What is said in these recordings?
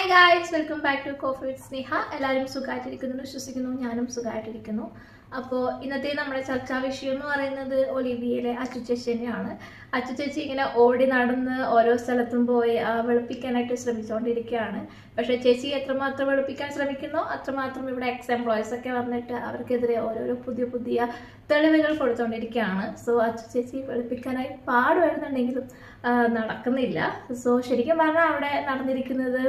Hi guys, welcome back to coffee with Sneha. എല്ലാവരും സുഖമായിട്ടിരിക്കുന്നു വിശ്വസിക്കുന്നു. ഞാനും സുഖമായിട്ടിരിക്കുന്നു. അപ്പോൾ ഇന്നത്തെ നമ്മുടെ ചർച്ചാ വിഷയം എന്ന് പറയുന്നത് ഒലിവിയയിലെ അച്ചു ചേച്ചി തന്നെയാണ്. അച്ചു ചേച്ചി ഇങ്ങനെ ഓടി നടന്ന് ഓരോ സ്ഥലത്തും പോയി വെളുപ്പിക്കാനായിട്ട് ശ്രമിച്ചുകൊണ്ടിരിക്കുകയാണ്. പക്ഷേ ചേച്ചി എത്രമാത്രം വെളുപ്പിക്കാൻ ശ്രമിക്കുന്നോ അത്രമാത്രം ഇവിടെ എക്സ് എംപ്ലോയീസ് ഒക്കെ വന്നിട്ട് അവർക്കെതിരെ ഓരോരോ പുതിയ പുതിയ തെളിവുകൾ കൊടുത്തുകൊണ്ടിരിക്കുകയാണ്. സോ അച്ചു ചേച്ചി വെളുപ്പിക്കാനായി പാടുവരുന്നുണ്ടെങ്കിലും നടക്കുന്നില്ല. സോ ശരിക്കും പറഞ്ഞാൽ അവിടെ നടന്നിരിക്കുന്നത്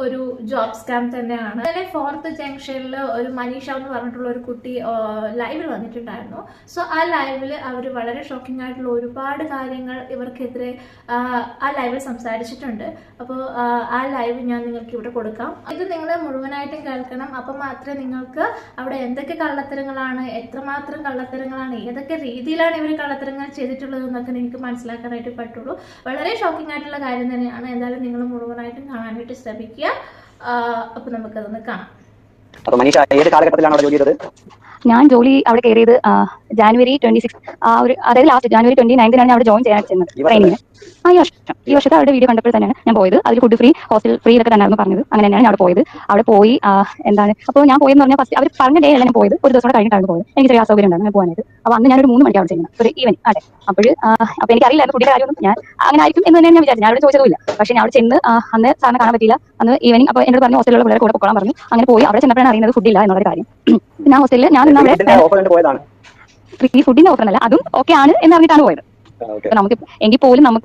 ഒരു ജോബ് സ്കാം തന്നെയാണ്. അങ്ങനെ 4th ജംഗ്ഷനിൽ ഒരു മനീഷ എന്ന് പറഞ്ഞിട്ടുള്ള ഒരു കുട്ടി ലൈവിൽ വന്നിട്ടുണ്ടായിരുന്നു. സോ ആ ലൈവിൽ അവർ വളരെ ഷോക്കിംഗ് ആയിട്ടുള്ള ഒരുപാട് കാര്യങ്ങൾ ഇവർക്കെതിരെ ആ ലൈവിൽ സംസാരിച്ചിട്ടുണ്ട്. അപ്പോൾ ആ ലൈവ് ഞാൻ നിങ്ങൾക്ക് ഇവിടെ കൊടുക്കാം. ഇത് നിങ്ങൾ മുഴുവനായിട്ടും കേൾക്കണം. അപ്പം മാത്രമേ നിങ്ങൾക്ക് അവിടെ എന്തൊക്കെ കള്ളത്തരങ്ങളാണ്, എത്രമാത്രം കള്ളത്തരങ്ങളാണ്, ഏതൊക്കെ രീതിയിലാണ് ഇവർ കള്ളത്തരങ്ങൾ ചെയ്തിട്ടുള്ളത് എന്നൊക്കെ നിങ്ങൾക്ക് മനസ്സിലാക്കാനായിട്ട് പറ്റുള്ളൂ. വളരെ ഷോക്കിംഗ് ആയിട്ടുള്ള കാര്യം തന്നെയാണ്. എന്തായാലും നിങ്ങൾ മുഴുവനായിട്ടും കാണാനായിട്ട് ശ്രമിക്കുക. അപ്പൊ നമുക്കതൊന്ന് കാണാം. അപ്പൊ മനീഷ ഏത് കാലഘട്ടത്തിലാണ് അവിടെ ജോലി ചെയ്തത്? ഞാൻ ജോലി അവിടെ കയറിയത് ജാനുവരി 26 അതായത് ലാസ്റ്റ് ജാനുവരി 29 അവിടെ ജോയിൻ ചെയ്യാൻ ചെന്നത് ട്രെയിനിങ്ങിന്. ഈ വർഷത്തെ അവരുടെ വീഡിയോ കണ്ടപ്പോൾ തന്നെയാണ് ഞാൻ പോയത്. അതിൽ ഫുഡ് ഫ്രീ, ഹോസ്റ്റൽ ഫ്രീ ഇതൊക്കെ തന്നെയായിരുന്നു പറഞ്ഞത്. അങ്ങനെ തന്നെയാണ് അവിടെ പോയത്. അവിടെ പോയി അപ്പോൾ ഞാൻ പോയെന്ന് പറഞ്ഞാൽ ഫസ്റ്റ് അവർ പറഞ്ഞ ഡേ അല്ല ഞാൻ പോയത്, ഒരു ദിവസം കൂടെ കഴിഞ്ഞിട്ടാണ് പോയത്. എനിക്ക് ചെറിയ അസൗകര്യം ഉണ്ടായിരുന്നു പോകാനായിട്ട്. അപ്പോൾ അന്ന് ഞാനൊരു 3 മണിക്ക് അവിടെ ചെയ്യുന്നത്, ഒരു ഈവനിങ്. അതെ, അപ്പോൾ എനിക്കറിയില്ലായിരുന്നു ഫുഡിന്റെ കാര്യമൊന്നും. ഞാൻ അങ്ങനെ ആയിരിക്കും എന്ന് തന്നെ ഞാൻ വിചാരിച്ചു. ഞാൻ അവിടെ ചോദിച്ചതുമില്ല. പക്ഷേ ഞാൻ അവിടെ ചെന്ന് അന്ന് സാറിനെ കാണാൻ പറ്റിയില്ല. അന്ന് ഈവനിങ്. അപ്പോൾ എന്നോട് പറഞ്ഞു ഹോസ്റ്റലിലുള്ള പിള്ളേരെ കൂടെ പൊക്കോളാൻ പറഞ്ഞു. അങ്ങനെ പോയി അവിടെ ചെന്നപ്പോഴാണ് അറിയുന്നത് ഫുഡില്ല എന്നുള്ള കാര്യം. ഞാൻ ഹോസ്റ്റലിൽ ഞാൻ ഫ്രീ ഫുഡിന്റെ ഓഫർ അല്ല, അതും ഓക്കെ ആണ് എന്ന് പറഞ്ഞിട്ടാണ് പോയത്. നമുക്ക് എങ്കിൽ പോലും നമ്മൾ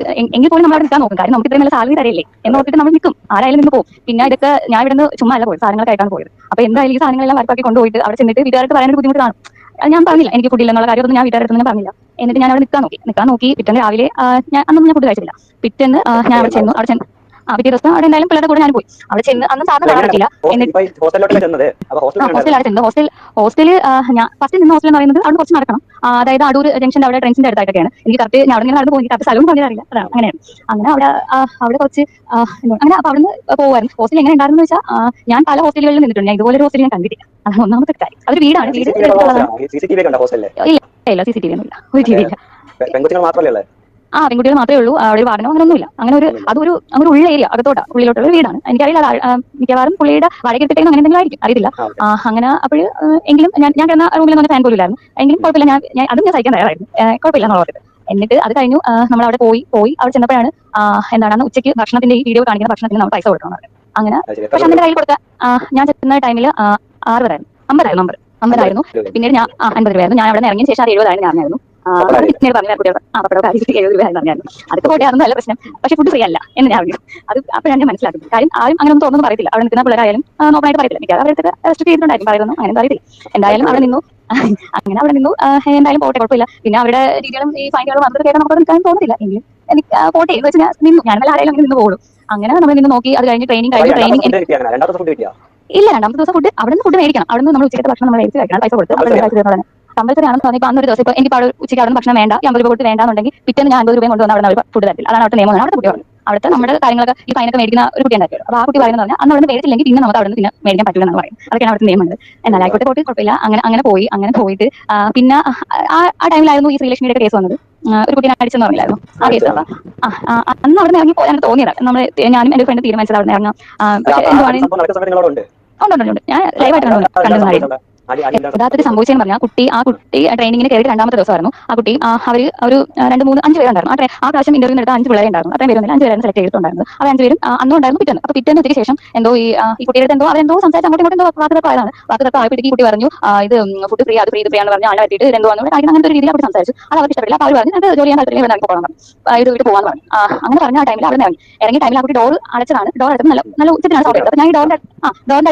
അവിടെ നിൽക്കാൻ നോക്കും. കാര്യം നമുക്ക് ഇത്രയും നല്ല സാലറി തരയില്ലേ എന്ന് ഓർത്തിട്ട് നമ്മൾ നിൽക്കും. ആരായാലും നിന്ന് പോകും. പിന്നെ ഇതൊക്കെ ഞാൻ ഇവിടുന്ന് ചുമ്മാ അല്ല പോയത്, സാധനങ്ങളായിട്ടാണ് പോയത്. അപ്പൊ എന്തായാലും ഈ സാധനങ്ങളെല്ലാം വർക്കാക്കി കൊണ്ടുപോയിട്ട് അവിടെ ചെന്നിട്ട് വീട്ടുകാർക്ക് പറയാനൊരു ബുദ്ധിമുട്ട് കാണും. ഞാൻ പറഞ്ഞില്ല എനിക്ക് ഫുഡില്ല എന്നുള്ള കാര്യം. ഞാൻ വീട്ടുകാരുടെ ഞാൻ പറഞ്ഞില്ല. എന്നിട്ട് ഞാൻ അവിടെ നിൽക്കാൻ നോക്കി. പിറ്റേന്ന് രാവിലെ അന്നൊന്നും ഞാൻ ഫുഡ് കഴിച്ചില്ല. പിറ്റേന്ന് ഞാൻ അവിടെ ചെന്നു. പിറ്റേ ദിവസം അവിടെ എന്തായാലും പിള്ളേരുടെ കൂടെ ഞാൻ പോയി. അവിടെ ചെന്ന് അന്ന് സാധനം കാണാൻ പറ്റില്ല. ഹോസ്റ്റലാണ് ചെന്നത്. ഹോസ്റ്റലിൽ ഞാൻ ഫസ്റ്റ് നിന്ന് ഹോസ്റ്റൽ എന്ന് പറയുന്നത് അവിടെ കുറച്ച് നടക്കണം. അതായത് അടൂർ ജംഗ്ഷന്റെ അവിടെ ട്രെയിൻസിന്റെ അടുത്തായിട്ടൊക്കെയാണ്. എനിക്ക് കറക്റ്റ് ഞാൻ അവിടെ നടന്ന് പോയി കറക്റ്റ് സ്ഥലവും പറഞ്ഞറിയില്ല. അതാണ് അങ്ങനെയാണ്. അങ്ങനെ അവിടെ കുറച്ച് അങ്ങനെ അപ്പൊ അവിടെ നിന്ന് പോകുമായിരുന്നു. ഹോസ്റ്റൽ എങ്ങനെ ഉണ്ടായിരുന്നു വെച്ചാൽ ഞാൻ പല ഹോസ്റ്റലുകളിൽ നിന്നിട്ടുണ്ട്. ഞാൻ ഇതുപോലെ ഒരു ഹോസ്റ്റലിൽ ഞാൻ കണ്ടിട്ടില്ല. അതാണ് ഒന്നാമത്തെ കാര്യം. അതൊരു വീടാണ്. ഇല്ല CCTV ഒന്നും ഇല്ല, ഒരു TV ഇല്ല. പെൺകുട്ടികൾ മാത്രമേ ഉള്ളൂ. അവിടെ ഒരു വാർഡനോ അങ്ങനെ ഒന്നുമില്ല. അതൊരു ഉള്ള ഏരിയ, ഉള്ളിലോട്ടുള്ള ഒരു വീടാണ്. എനിക്കറിയില്ല, മിക്കവാറും പുള്ളിയുടെ വാടക എടുത്തിട്ടേന്ന് അങ്ങനെ എന്തെങ്കിലും ആയിരിക്കും, അറിയില്ല. അങ്ങനെ അപ്പോൾ എങ്കിലും ഞാൻ കിടന്ന റൂമിൽ ഒന്നും ഫാൻ പോലും ഇല്ലായിരുന്നു. എങ്കിലും കുഴപ്പമില്ല, ഞാൻ സഹിക്കാൻ തയ്യാറായിരുന്നു. കുഴപ്പമില്ല എന്നുള്ളത്. എന്നിട്ട് അത് കഴിഞ്ഞു നമ്മൾ അവിടെ പോയി അവിടെ ചെന്നപ്പോഴാണ് എന്താണ് ഉച്ചയ്ക്ക് ഭക്ഷണത്തിന്റെ ഈ വീഡിയോ കാണിക്കുന്ന ഭക്ഷണത്തിന് നമ്മൾ പൈസ കൊടുക്കണം പറഞ്ഞു. അങ്ങനെ പക്ഷെ അതിന്റെ കയ്യിൽ കൊടുത്ത ഞാൻ ചെന്ന ടൈമിൽ 50 പിന്നീട് ഞാൻ 50 രൂപയായിരുന്നു. ഞാൻ അവിടെ നിന്ന് ഇറങ്ങിയ ശേഷം അത് 70 ഞാൻ അറിഞ്ഞായിരുന്നു. പിന്നീട് പറഞ്ഞു കുട്ടികൾ 70 രൂപ അറിഞ്ഞായിരുന്നു. അതൊക്കെ പോട്ടെ, അതൊന്നും നല്ല പ്രശ്നം. പക്ഷെ ഫുഡ് ഫ്രീ അല്ല എന്ന് ഞാൻ അറിഞ്ഞു. അത് അപ്പോഴാണ് ഞാൻ മനസ്സിലാക്കുന്നത്. കാര്യം ആരും അങ്ങനെ ഒന്നും തോന്നുന്നു പറയത്തില്ല. അവിടെ നിൽക്കുന്ന പിള്ളേരായാലും നോക്കാനായിട്ട് പറയത്തില്ല. എനിക്ക് അവരുടെ റെസ്ട്രിക്ട് ചെയ്തിട്ടുണ്ടായിരുന്നു, പറയുന്നു അങ്ങനെ അറിയത്തില്ല. എന്തായാലും അവിടെ നിന്നു. എന്തായാലും പോട്ടെ, കുഴപ്പമില്ല. പിന്നെ അവരുടെ രീതികളും ഈ ഫൈനുകളും അതൊക്കെ കേട്ടാൽ നമുക്ക് നിൽക്കാൻ തോന്നുന്നില്ല. എങ്കിലും എനിക്ക് പോട്ടെ എന്ന് വെച്ച് ഞാൻ നിന്നു. ഞാൻ നല്ല ആരെങ്കിലും അങ്ങനെ നിന്ന് പോകും. അങ്ങനെ നമ്മൾ നിന്ന് നോക്കി. അത് കഴിഞ്ഞ് ട്രെയിനിങ് ഇല്ല, രണ്ടാമത്തെ ദിവസം ഫുഡ് അവിടെ നിന്ന് ഫുഡ് മേടിക്കണം. അവിടെ നിന്ന് നമ്മൾ ഉച്ചത്തെ ഭക്ഷണം നമ്മൾ മേടിച്ച് കഴിക്കണം. പൈസ കൊടുത്ത് കമ്പൽസറി ആണെന്ന് തോന്നി. ഇപ്പൊ അന്നൊരു ദിവസം ഇപ്പൊ എനിക്ക് അവിടെ ഉച്ചയ്ക്ക് അവിടെ ഭക്ഷണം വേണ്ട, 50 രൂപ കൊടുത്ത് വേണ്ടാന്നുണ്ടെങ്കിൽ പിറ്റേന്ന് ഞാൻ 50 രൂപ കൊണ്ടുവന്ന് അവിടെ അവർ ഫുഡ് തരത്തില്ല. അതാണ് അവിടുത്തെ നിയമം. അവിടുത്തെ കുട്ടി പറഞ്ഞു. അവിടുത്തെ നമ്മുടെ കാര്യങ്ങളൊക്കെ ഈ ഫൈനൊക്കെ മേടിക്കുന്ന ഒരു കുട്ടി ഉണ്ടാക്കിയത്. അപ്പോൾ ആ കുട്ടി പറയുന്നത് പറഞ്ഞാൽ അന്ന് അവിടെ മേടിച്ചില്ലെങ്കിൽ പിന്നെ നമുക്ക് അവിടെ നിന്ന് മേടിക്കാൻ പറ്റില്ല എന്ന് പറയും. അതൊക്കെയാണ് അവിടുത്തെ നിയമം. എന്നാൽ ആയിക്കോട്ടെ പോയിട്ട് കുഴപ്പമില്ല. അങ്ങനെ പോയിട്ട് പിന്നെ ആ ടൈമിലായിരുന്നു ഈ ശ്രീലക്ഷ്മിയുടെ കേസ് വന്നത്. ഒരു കുട്ടീനെ അടിച്ചെന്ന് പറഞ്ഞില്ലായിരുന്നു ആ കേസ്. അന്ന് അവിടെ നിന്ന് ഇറങ്ങി പോയാൽ തോന്നിയത് ഞാനും എന്റെ ഫ്രണ്ട് തീരുമാനിച്ചത് അവിടെ നിന്ന് ഇറങ്ങാം. പക്ഷേ എന്തുവാണ് ഉണ്ട് ഞാൻ ലൈവായിട്ട് കണ്ടു. യഥാർത്ഥത്തിൽ സംഭവിച്ചെന്ന് പറഞ്ഞാൽ ആ കുട്ടി ട്രെയിനിങ്ങിന് കയറി 2ാമത്തെ ദിവസമായിരുന്നു. ആ കുട്ടി അവർ ഒരു 2, 3, 5 പേരുണ്ടായിരുന്നു. ആ പ്രാവശ്യം ഇന്റർവ്യൂ എടുത്ത 5 പിള്ളേരെ ഉണ്ടായിരുന്നു. അത്രയും പേരൊന്നും 5 പേരായിരുന്നു സെലക്ട് ചെയ്തിട്ടുണ്ടായിരുന്നു. അവർ 5 പേരും അന്നും ഉണ്ടായിരുന്നു. പിറ്റേന്ന് ഉച്ചയ്ക്ക് ശേഷം എന്തോ ഈ കുട്ടിയുടെ അവരെന്തോ സംസാരിച്ച് അങ്ങോട്ടും ഇങ്ങോട്ടും വാക്കുകളൊക്കെ ആയതാണ്. വാക്കുകളൊക്കെ ആയപ്പോഴത്തേക്ക് കുട്ടി പറഞ്ഞു ഇത് ഫുഡ് ഫ്രീ അത് ഫ്രീ എന്ന് പറഞ്ഞ് ആളെ പറ്റിയിട്ട് എന്തോ കാര്യം അങ്ങനത്തെ ഒരു രീതിയിൽ അവർ സംസാരിച്ചു. അത് അവർക്ക് ഇഷ്ടപ്പെടില്ല. അപ്പോൾ അവർ പറഞ്ഞു അത് ജോലി ചെയ്യാൻ താല്പര്യം പോകാൻ പറഞ്ഞു. ഇത് വീട്ടിൽ പോകാൻ പറഞ്ഞു. അങ്ങനെ പറഞ്ഞ ആ ടൈമിൽ അവിടെ ഇറങ്ങിയ ടൈമിൽ ആ കുട്ടി ഡോർ അടച്ചതാണ്. ഡോർ അടുത്ത് നല്ല ഉച്ചത്തിനാണ് സൗണ്ട്. അപ്പോൾ ഞാൻ ഡോറിന്റെ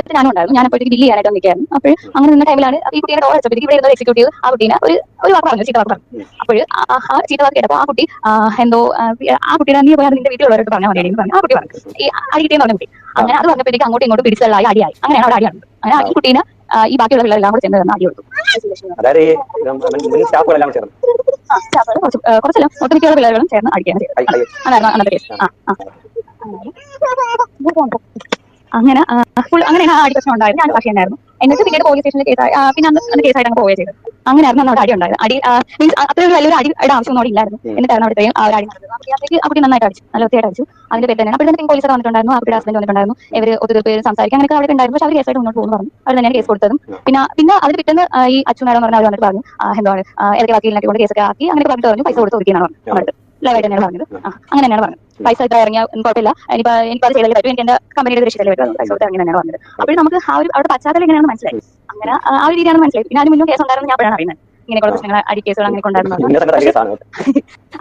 അടുത്ത് ഞാനും ഉണ്ടായിരുന്നു. ഞാൻ അപ്പോഴത്തേക്ക് ഡീൽ ചെയ്യാനായിട്ട് നിൽക്കുകയായിരുന്നു. അപ്പോൾ അങ്ങനെ നിന്ന ടൈമിലാണ് ഈ കുട്ടിയുടെ ഡോർ അടച്ചപ്പോഴത്തേക്ക് ഇവിടെ എക്സിക്യൂട്ടീവ് ആ കുട്ടീനെ ഒരു വാക്ക് പറഞ്ഞു, ചീത്ത വാക്ക് പറഞ്ഞു. അപ്പോൾ ആ ചീത്ത വാക്ക് കേട്ടപ്പോൾ ആ കുട്ടി എന്തോ ആ കുട്ടിയുടെ നീ പോയാൽ നിന്റെ വീട്ടിലുള്ളവരോട് പറഞ്ഞാൽ മതി എന്ന് പറഞ്ഞു. ആ കുട്ടി പറഞ്ഞു ഈ അടികിട്ടിയെന്ന് പറഞ്ഞ കുട്ടി. അങ്ങനെ അത് പറഞ്ഞപ്പോഴത്തേക്ക് അങ്ങോട്ടും ഇങ്ങോട്ടും പിടിച്ചുള്ളായി അടിയായി. അങ്ങനെയാണ് അവിടെ അടിയാണ്. അങ്ങനെ ഈ കുട്ടീനെ ഈ ബാക്കിയുള്ള പിള്ളേരെല്ലാം കൂടെ ചെന്ന് അടി കൊടുത്തു. കുറച്ചെല്ലാം ഒട്ടുമിക്കുള്ള പിള്ളേരും ചേർന്ന് അടിക്കുകയാണ് ചെയ്തത്. അതായിരുന്നു അന്നത്തെ കേസ്. അങ്ങനെ അങ്ങനെയാണ് ആ അടി പ്രശ്നം ഉണ്ടായിരുന്നു. ഞാൻ സാക്ഷി ഉണ്ടായിരുന്നു. എന്നിട്ട് പിന്നീട് പോലീസ് സ്റ്റേഷനിൽ കേസായി പിന്നെ അന്ന് കേസായിട്ട് അങ്ങ് പോവുകയാണ് ചെയ്തത്. അങ്ങനെയായിരുന്നു അന്ന് അവിടെ അടി ഉണ്ടായത്. അടി മീൻസ് അത്ര ഒരു വലിയൊരു അടിയുടെ ആവശ്യമൊന്നും അവിടെ ഇല്ലായിരുന്നു. എന്നിട്ടായിരുന്നു അവിടുത്തെ ആ ഒരു അടി നടന്നത്. അപ്പോഴത്തേക്ക് ആ കുട്ടി നന്നായിട്ട് അടിച്ചു, നല്ല വൃത്തിയായിട്ട് അടിച്ചു. അതിന്റെ പേര് തന്നെയാണ്. അപ്പോഴത്തേക്കും പോലീസർ വന്നിട്ടുണ്ടായിരുന്നു, ആ കുട്ടിയുടെ ഹസ്ബൻഡ് വന്നിട്ടുണ്ടായിരുന്നു. ഇവർ ഒത്തുതീർപ്പ് സംസാരിക്കാൻ അങ്ങനെയൊക്കെ അവിടെ ഉണ്ടായിരുന്നു. പക്ഷേ അവർ കേസായിട്ട് മുന്നോട്ട് പോകുന്നു പറഞ്ഞു. അവർ തന്നെയാണ് കേസ് കൊടുത്തതും. പിന്നെ അതിന് പിറ്റേന്ന് ഈ അച്ചു മാഡം എന്ന് പറഞ്ഞാൽ അവർ വന്നിട്ട് പറഞ്ഞു എന്താണ് ഏതൊക്കെ വക്കീലിനൊക്കെ കൊണ്ട് കേസൊക്കെ ആക്കി അങ്ങനെ പറഞ്ഞിട്ട് പറഞ്ഞു പൈസ കൊടുത്ത് ഒതുക്കിയാണ് പറഞ്ഞു. ലൈവായിട്ട് തന്നെയാണ് പറഞ്ഞത്. അങ്ങനെ തന്നെയാണ് പറഞ്ഞത്. പൈസ ഇത്ര ഇറങ്ങിയാൽ കുഴപ്പമില്ല, എനിക്കത് ചെയ്തല്ലേ പറ്റും, എനിക്ക് എന്റെ കമ്പനിയുടെ ദൃശ്യത്തിലേ പറ്റും, പൈസ കൊടുത്ത് ഇറങ്ങി തന്നെയാണ് പറഞ്ഞത്. അപ്പോഴും നമുക്ക് ആ ഒരു അവിടെ പശ്ചാത്തലം എങ്ങനെയാണെന്ന് മനസ്സിലായി. അങ്ങനെ ആ ഒരു രീതിയാണ് മനസ്സിലായി. പിന്നെ അതിന് മുന്നേ കേസ് ഉണ്ടായിരുന്നു, ഞാൻ അപ്പോഴാണ് അറിയുന്നത് ഇങ്ങനെയുള്ള പ്രശ്നങ്ങൾ അടി കേസുകൾ അങ്ങനെ ഉണ്ടായിരുന്നു.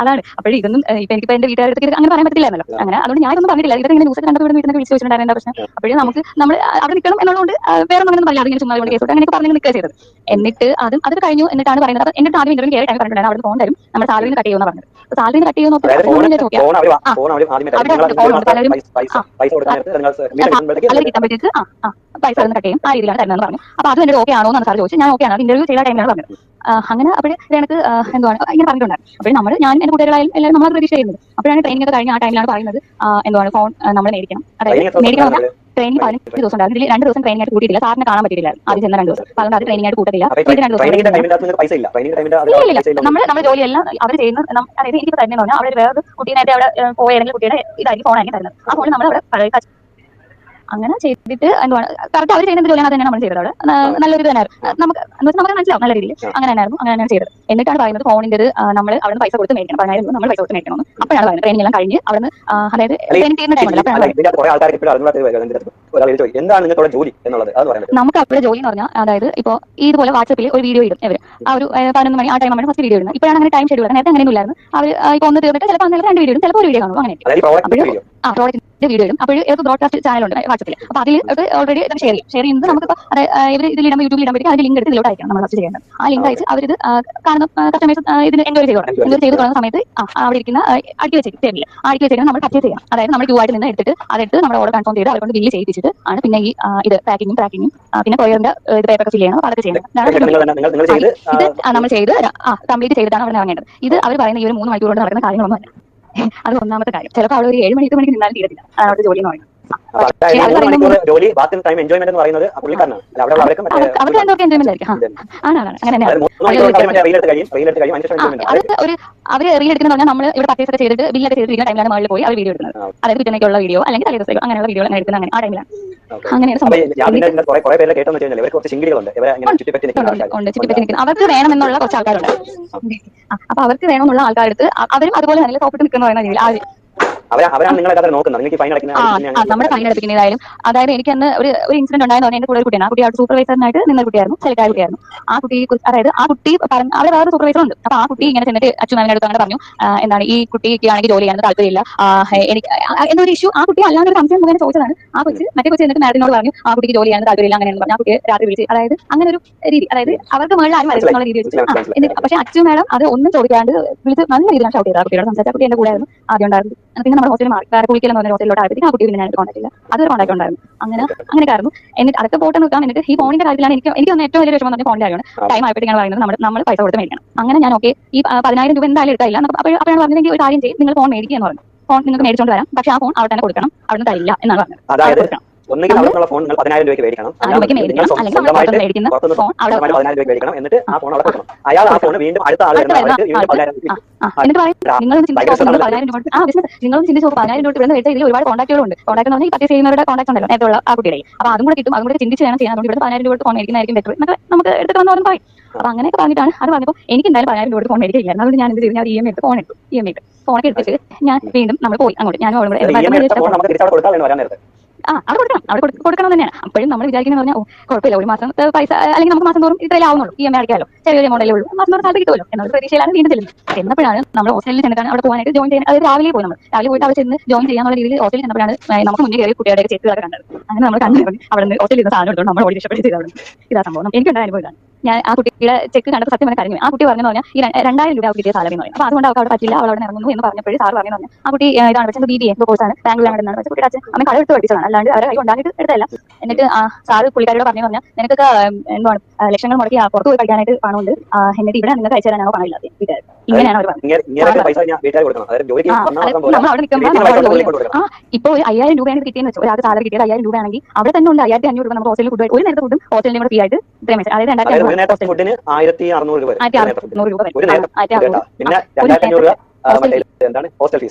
അതാണ്. അപ്പോഴും ഇതൊന്നും ഇപ്പൊ എനിക്കിപ്പോ എന്റെ വീട്ടുകാർക്ക് അങ്ങനെ പറയാൻ പറ്റില്ലായിരുന്നല്ലോ. അങ്ങനെ അതുകൊണ്ട് ഞാനൊന്നും പറഞ്ഞിട്ടില്ല. ഇവരെ ഇങ്ങനെ ന്യൂസ് കണ്ടപ്പോൾ ഇവിടെ വീട്ടിൽ വിളിച്ചു വെച്ചിട്ടുണ്ടായിരുന്നു എന്താ പ്രശ്നം. അപ്പോഴും നമുക്ക് നമ്മൾ അവിടെ നിൽക്കണം എന്നുള്ളതുകൊണ്ട് വേറെ ഒന്നും പറയാതെ ഇങ്ങനെ ചുമ്മാ കേസ് അങ്ങനെയൊക്കെ പറഞ്ഞു നിൽക്കുക ചെയ്തത്. എന്നിട്ട് അത് കഴിഞ്ഞു. എന്നിട്ടാണ് പറയുന്നത് എന്നിട്ട് ആദ്യം ഇന്റർവ്യൂ കയറി ടൈം പറഞ്ഞിട്ടുണ്ടായിരുന്നു അവിടെ ഫോൺ തരും, നമ്മുടെ സാലറിന്ന് കട്ട് ചെയ്യുമെന്ന് പറഞ്ഞത്. സാലറിന്ന് കട്ട് ചെയ്യുന്ന പലരും കിട്ടുമ്പോഴത്തേക്ക് പൈസ കട്ട് ചെയ്യും, ആ രീതിയിലാണ് തരുന്നതെന്ന് പറഞ്ഞു. അപ്പൊ അത് എന്റെ ഓക്കെ ആണോ എന്നാണ് സാർ ചോദിച്ചത്. ഞാൻ ഓക്കെ ആണ്, ഇന്റർവ്യൂ ചെയ്ത ടൈമിലാണ് പറഞ്ഞത്. അങ്ങനെ അപ്പോഴേ എനിക്ക് എന്താണ് ഇങ്ങനെ പറഞ്ഞിട്ടുണ്ടായിരുന്നു. അപ്പോൾ ഞാൻ എന്റെ കൂട്ടുകാരായാലും എല്ലാവരും നമ്മൾ പ്രതീക്ഷ ചെയ്യുന്നത്. അപ്പോഴാണ് ട്രെയിനിങ് ഒക്കെ കഴിഞ്ഞ ആ ടൈമിലാണ് പറയുന്നത് എന്താണ് ഫോൺ നമ്മൾ മേടിക്കണം. അതായത് മേടിക്കണം പറഞ്ഞാൽ ട്രെയിനിങ് 15 ദിവസം ഉണ്ടായിരുന്നു. ഇതിൽ 2 ദിവസം ട്രെയിനിങ് ആയിട്ട് കൂട്ടിയിട്ടില്ല, സാറിനെ കാണാൻ പറ്റിയില്ല ആദ്യം ചെന്ന 2 ദിവസം. അതുകൊണ്ട് അത് ട്രെയിനിങ് ആയിട്ട് കൂട്ടില്ല. 2 ദിവസം ഇല്ല. നമ്മുടെ ജോലിയെല്ലാം അവർ ചെയ്യുന്ന, അതായത് എനിക്ക് തരുന്നതെന്ന് പറഞ്ഞാൽ അവിടെ വേറെ കുട്ടീനായിട്ട് അവിടെ പോയ ഏതെങ്കിലും കുട്ടിയുടെ ഇതായിരിക്കും ഫോണായിരിക്കും തരുന്നത്. ആ ഫോൺ നമ്മൾ അവിടെ അങ്ങനെ ചെയ്തിട്ട് എന്താണ് കറക്റ്റ് അവർ ചെയ്യുന്ന ജോലിയാണ് തന്നെയാണ് നമ്മൾ ചെയ്തത്. അവിടെ നല്ലൊരു തന്നെയായിരുന്നു. നമുക്ക് മനസ്സിലാവും നല്ല രീതിയിൽ. അങ്ങനെ തന്നെയാണ് ചെയ്തത്. എന്നിട്ടാണ് പറയുന്നത് ഫോണിന്റെ നമ്മൾ അവിടെ പൈസ കൊടുത്ത് മേടിക്കണം, 10,000 നമ്മൾ പൈസ കൊടുത്ത് മേടിക്കണം. അപ്പോഴാണ് പറയുന്നത് ട്രെയിനിങ് എല്ലാം കഴിഞ്ഞ് അവിടെ അതായത് ട്രെയിനിങ് ചെയ്യുന്ന ടൈമിൽ നമുക്ക് അവിടെ ജോലി എന്ന് പറഞ്ഞാൽ അതായത് ഇപ്പോൾ ഇതുപോലെ വാട്സപ്പിൽ ഒരു വീഡിയോ ഇടും ഇവർ. ആ ഒരു 11 മണി ആ ടൈം നമ്മൾ ഫസ്റ്റ് വീഡിയോ ഇടുന്നത്. ഇപ്പോഴാണ് അങ്ങനെ ടൈം ഷെഡ്യൂൾ. നേരത്തെ അങ്ങനെയൊന്നും ഇല്ലായിരുന്നു. അവർ ഇപ്പോൾ ഒന്ന് തീർന്നിട്ട് ചിലപ്പോൾ അന്നേരം 2 വീഡിയോ ഇടും, ചിലപ്പോൾ ഒരു വീഡിയോ കാണും. അങ്ങനെ പ്രോഡക്റ്റിന്റെ വീഡിയോ ഇടും. അപ്പോൾ ഇവർക്ക് ബ്രോഡ്കാസ്റ്റ് ചാനലുണ്ട് വാട്സപ്പിൽ. അപ്പോൾ അതിൽ ഓൾറെഡി ഷെയർ ചെയ്യുന്നത് നമുക്കിപ്പോൾ ഇവർ ഇതിലിടുമ്പോൾ യൂട്യൂബിൽ ഇടുമ്പോഴേക്കും അതിന് ലിങ്ക് എടുത്ത് ഇതിലോട്ട് അയക്കണം, നമ്മൾ ഫസ്റ്റ് ചെയ്യേണ്ടത്. ആ ലിങ്ക് അയച്ച് അവരിത് കാണുന്ന കസ്റ്റമേഴ്സ് ഇതിന് എൻജോയ് ചെയ്ത് തുടങ്ങുന്ന സമയത്ത് അവിടെ ഇരിക്കുന്ന അടുക്കി വെച്ചിരിക്കില്ല, അടുക്കി വെച്ചിരിക്കുന്നത് നമ്മൾ പർച്ചേസ് ചെയ്യണം. അതായത് നമ്മൾ ക്യൂ ആയിട്ട് നിന്ന് എടുത്തിട്ട് അതെടുത്ത് നമ്മുടെ ഓർഡർ കൺഫേം ചെയ്ത് അവരോട് ബില്ല് ചെയ്യിപ്പിച്ചിട്ട് ആണ് പിന്നെ ഈ ഇത് പാക്കിങ്ങും പിന്നെ കൊറിയറിന്റെ ഇത് പേപ്പർ ഫിൽ ചെയ്യണം. അതൊക്കെ ചെയ്യണം. ഇത് നമ്മൾ ചെയ്ത് കംപ്ലീറ്റ് ചെയ്തിട്ടാണ് അവിടെ ഇറങ്ങേണ്ടത്. ഇത് അവർ പറയുന്ന ഈ ഒരു 3 മണിക്കൂർ കൊണ്ട് നടക്കുന്ന കാര്യങ്ങളൊന്നും അല്ല. അത് ഒന്നാമത്തെ കാര്യം. ചിലപ്പോൾ അവിടെ ഒരു 7 മണിക്ക് നിന്നാലും തീരത്തില്ല അവിടുത്തെ ജോലി എന്ന് പറയുന്നത്. അവർക്ക് എന്തൊക്കെ എൻജോയ്മെന്റ് ആയിരിക്കും. ആണ് അങ്ങനെ അവര് റീൽ എടുക്കുന്ന പറഞ്ഞാൽ നമ്മൾ ഇവിടെ പർച്ചേസ് ഒക്കെ ചെയ്തിട്ട് ബില്ലൊക്കെ ചെയ്തിരിക്കുന്ന ടൈമിലാണ് മുകളിൽ പോയി അവർ വീഡിയോ എടുക്കുന്നത്. അതായത് പിറ്റേക്കുള്ള വീഡിയോ അല്ലെങ്കിൽ തലേ ദിവസം അങ്ങനെയുള്ള വീഡിയോ എടുക്കുന്ന അങ്ങനെ ആ ടൈമിലാണ്. അങ്ങനെയാണ് ചുറ്റിപ്പറ്റി നിൽക്കുന്നത്. അവർക്ക് വേണമെന്നുള്ള കുറച്ച് ആൾക്കാരുണ്ട്. അപ്പൊ അവർക്ക് വേണമെന്നുള്ള ആൾക്കാരെടുത്ത് അവരും അതുപോലെ തന്നെ സോപ്പിട്ട് നിൽക്കുന്ന പറയുന്ന രീതിയിൽ നമ്മുടെ ഫൈൻ അടപ്പിക്കുന്നതായാലും. അതായത് എനിക്ക് അന്ന് ഒരു ഇൻസിഡന്റ് ഉണ്ടായെന്ന് പറഞ്ഞാൽ എന്റെ കൂടെ ഒരു കുട്ടിയാണ്. ആ കുട്ടി അവിടെ സൂപ്പർവൈസറിനായിട്ട് നിന്ന കുട്ടിയായിരുന്നു, സെലക്ട് ആയ കുട്ടിയായിരുന്നു. ആ കുട്ടി അതായത് ആ കുട്ടി അവിടെ വേറെ സൂപ്പർവൈസർ ഉണ്ട്. അപ്പൊ ആ കുട്ടി ഇങ്ങനെ ചെന്നിട്ട് അച്ഛനാമിന്റെ അടുത്ത് അങ്ങനെ പറഞ്ഞു എന്താണ് ഈ കുട്ടിക്ക് ആണെങ്കിൽ ജോലി ചെയ്യാൻ താല്പര്യമില്ല, എനിക്ക് എന്നൊരു ഇഷ്യൂ. ആ കുട്ടി അല്ലാതെ ഒരു സംശയം മുഖേന ചോദിച്ചതാണ്. ആ കൊച്ച് മറ്റേ കൊച്ച് എന്നിട്ട് മാഡത്തിനോട് പറഞ്ഞു ആ കുട്ടിക്ക് ജോലി ചെയ്യാൻ താല്പര്യമില്ല അങ്ങനെയെന്ന് പറഞ്ഞു. ആ കുട്ടിയെ രാത്രി വിളിച്ച് അതായത് അങ്ങനെ ഒരു രീതി, അതായത് അവർക്ക് മുകളിൽ ആരും വരുന്നുള്ള രീതി വെച്ചിട്ട്. പക്ഷേ അച്ചു മാഡം അത് ഒന്നും ചോദിക്കാണ്ട് വിളിച്ച് നല്ല രീതിയിലാണ് ഷൗട്ട് ചെയ്തത്. ആ കുട്ടിയോട് സംസാരിച്ച കുട്ടി എന്റെ കൂടെ ആയിരുന്നു ആദ്യം ഉണ്ടായിരുന്നു. പിന്നെ നമ്മുടെ ഹോസ്റ്റലിൽ വേറെ കുളിക്കലെന്ന് പറഞ്ഞ ഹോസ്റ്റലിലോട്ട് ആയപ്പോഴത്തേക്ക് ആ കുട്ടി പിന്നെ ഞാൻ കോൺടാക്ട് ഇല്ല, അതൊരു കോൺടാക്ട് ഉണ്ടായിരുന്നു. അങ്ങനെ ആയിരുന്നു. എന്നിട്ട് അതൊക്കെ പോട്ടെ നോക്കാം. എന്നിട്ട് ഈ ഫോണിന്റെ കാര്യത്തിലാണ് എനിക്ക് ഒന്ന് ഏറ്റവും വലിയ വിഷമം പറഞ്ഞ ഫോണിന്റെ കാര്യമാണ്. ടൈം ആയപ്പോഴത്തേക്കാണ് പറയുന്നത് നമ്മൾ പൈസ കൊടുത്ത് മേടിക്കണം. അങ്ങനെ ഞാൻ ഓക്കെ ഈ 10,000 രൂപ എന്തായാലും എടുക്കില്ല. അപ്പോഴാണ് പറഞ്ഞതെങ്കിൽ ഒരു കാര്യം ചെയ്യും, നിങ്ങൾ ഫോൺ മേടിക്കുക എന്ന് പറഞ്ഞു. ഫോൺ നിങ്ങൾക്ക് മേടിച്ചോണ്ട് വരാം, പക്ഷേ ആ ഫോൺ അവിടെ തന്നെ കൊടുക്കണം, അവിടെ നിന്ന് തരില്ല എന്നാണ് പറഞ്ഞത്. കൊടുക്കണം. ഒന്നുകിൽ അവർക്കുള്ള ഫോൺ നിങ്ങൾ 10,000 രൂപയ്ക്ക് മേടിക്കണം, അല്ലെങ്കിൽ മേടിക്കുന്ന ഫോൺ അവിടെ 10,000 രൂപയ്ക്ക് മേടിക്കണം, എന്നിട്ട് ആ ഫോൺ അവിടെ കൊടുക്കണം. അയാൾ ആ ഫോൺ വീണ്ടും അടുത്ത ആൾ എന്നിട്ട് പറയും നിങ്ങളൊന്ന് ചിന്തിച്ചു 10,000 രൂപ നിങ്ങളൊന്ന് ചിന്തിച്ചു 10,000 രൂപ മേടിച്ച ഇതിൽ ഒരുപാട് കോൺടാക്റ്റുകളുണ്ട്. കോൺടാക്ട് എന്ന് പറഞ്ഞാൽ പർച്ചേസ് ചെയ്യുന്നവരുടെ കോൺടാക്ട് ഉണ്ടല്ലോ നേരത്തെ ആ കുട്ടിയുടെ. അപ്പോൾ അതും കൂടെ കിട്ടും, അതും കൂടെ ചിന്തിച്ച് വേണം ചെയ്യാൻ. അതുകൊണ്ട് ഇവിടെ 10,000 രൂപ ഫോൺ മേടിക്കുന്നതായിരിക്കും ബെറ്റർ എന്നൊക്കെ നമുക്ക് എടുത്തിട്ട് വന്നവരും പറയും. അപ്പോൾ അങ്ങനെയൊക്കെ പറഞ്ഞിട്ടാണ് അത് പറഞ്ഞപ്പോൾ എനിക്ക് എന്തായാലും 10,000 രൂപ ഫോൺ മേടിക്കില്ലായിരുന്നു. അതുകൊണ്ട് ഞാൻ എന്ത് ചെയ്തു, ഞാൻ EMI എടുത്ത് ഫോൺ എടുത്തു. ഫോണൊക്കെ എടുത്തിട്ട് ഞാൻ വീണ്ടും നമ്മൾ പോയി അങ്ങോട്ട്. ഞാനും അവിടെ അവിടെ കൊടുക്കണം തന്നെയാണ്. അപ്പോഴും നമ്മൾ വിചാരിക്കുന്നത് പറഞ്ഞാൽ കുഴപ്പമില്ല, ഒരു മാസം പൈസ അല്ലെങ്കിൽ നമുക്ക് മാസം തോറും ഇത്രയും ആവുന്നുള്ളൂ, EMI അടയ്ക്കാമല്ലോ, ചെറിയൊരു എമൗണ്ടല്ലേ ഉള്ളൂ, മാസം തോറും സാലറി കിട്ടുമല്ലോ എന്നുള്ള പ്രതീക്ഷയിലാണ് വീണ്ടും ചെല്ലുന്നത്. എന്നപ്പോഴാണ് നമ്മൾ ഹോസ്റ്റലിൽ ചെന്നിട്ടാണ് അവിടെ പോകാനായിട്ട് ജോയിൻ ചെയ്യാൻ. അതായത് രാവിലെ പോയിട്ട് അവിടെ ചെന്ന് ജോയിൻ ചെയ്യാനുള്ള രീതിയിൽ ഹോസ്റ്റലിൽ ചെന്നപ്പോഴാണ് നമുക്ക് മുന്നേ കയറി കുട്ടികളുടെ ചെയ്തതൊക്കെ കണ്ടത്. അങ്ങനെ നമ്മൾ കണ്ടു അവിടെ നിന്ന് ഹോസ്റ്റലിൽ ഇരുന്ന സാധനം എടുത്തോണ്ട് നമ്മൾ ഓടി രക്ഷപ്പെടുത്തി. ഇതാ സംഭവം എനിക്കുണ്ടായ അനുഭവം ഇതാണ്. ഞാൻ ആ കുട്ടിയുടെ ചെക്ക് കണ്ടപ്പോൾ സത്യം പറഞ്ഞ കരഞ്ഞു. ആ കുട്ടി പറഞ്ഞു പറഞ്ഞാൽ ഈ 2000 രൂപ കിട്ടിയ സാലറി എന്ന് പറയും. അപ്പോൾ അതുകൊണ്ട് അവർക്ക് അവിടെ പറ്റില്ല, അവൾ അവിടെ ഇറങ്ങുന്നു എന്ന് പറഞ്ഞപ്പോഴും സാർ പറഞ്ഞു പറഞ്ഞാൽ ആ കുട്ടി ഇതാണ് പക്ഷേ BBA കോഴ്സാണ്, ബാംഗ്ലൂരിലാണ് എന്നാണ്. പക്ഷേ കുട്ടിയുടെ അച്ഛൻ അമ്മ കടമെടുത്ത് പഠിച്ചതാണ്, അല്ലാണ്ട് അവരെ കൈ ഉണ്ടാക്കിയിട്ട് എടുത്തല്ല. എന്നിട്ട് സാറ് പുള്ളിക്കാരോട് പറഞ്ഞു പറഞ്ഞാൽ നിനക്കൊക്കെ എന്താണ് ലക്ഷങ്ങൾ മുടക്കി പുറത്ത് പോയി പഠിക്കാനായിട്ട് പണമുണ്ട്, എന്നിട്ട് ഇവിടെ നിങ്ങൾക്ക് അയച്ചു തരാനോ പണമില്ലാതെ വീട്ടുകാർ. ഇങ്ങനെയാണ് അവർ പറഞ്ഞത്. നമ്മൾ അവിടെ നിൽക്കുമ്പോൾ ഇപ്പോൾ 5000 രൂപയാണ് കിട്ടിയെന്ന് വെച്ചോ, ഒരാൾക്ക് സാലറി കിട്ടിയത് 5000 രൂപയാണെങ്കിൽ അവിടെ തന്നെ ഉണ്ട് 5500 രൂപ നമുക്ക് ഹോസ്റ്റലിൽ ഫുഡ്, ഒരു നേരത്തെ ഫുഡും ഹോസ്റ്റലിനും കൂടെ ഫ്രീ ആയിട്ട് ഇത്രയും വെച്ചാൽ അതായത് 1600 രൂപ. 1600 രൂപ ഹോസ്റ്റൽ.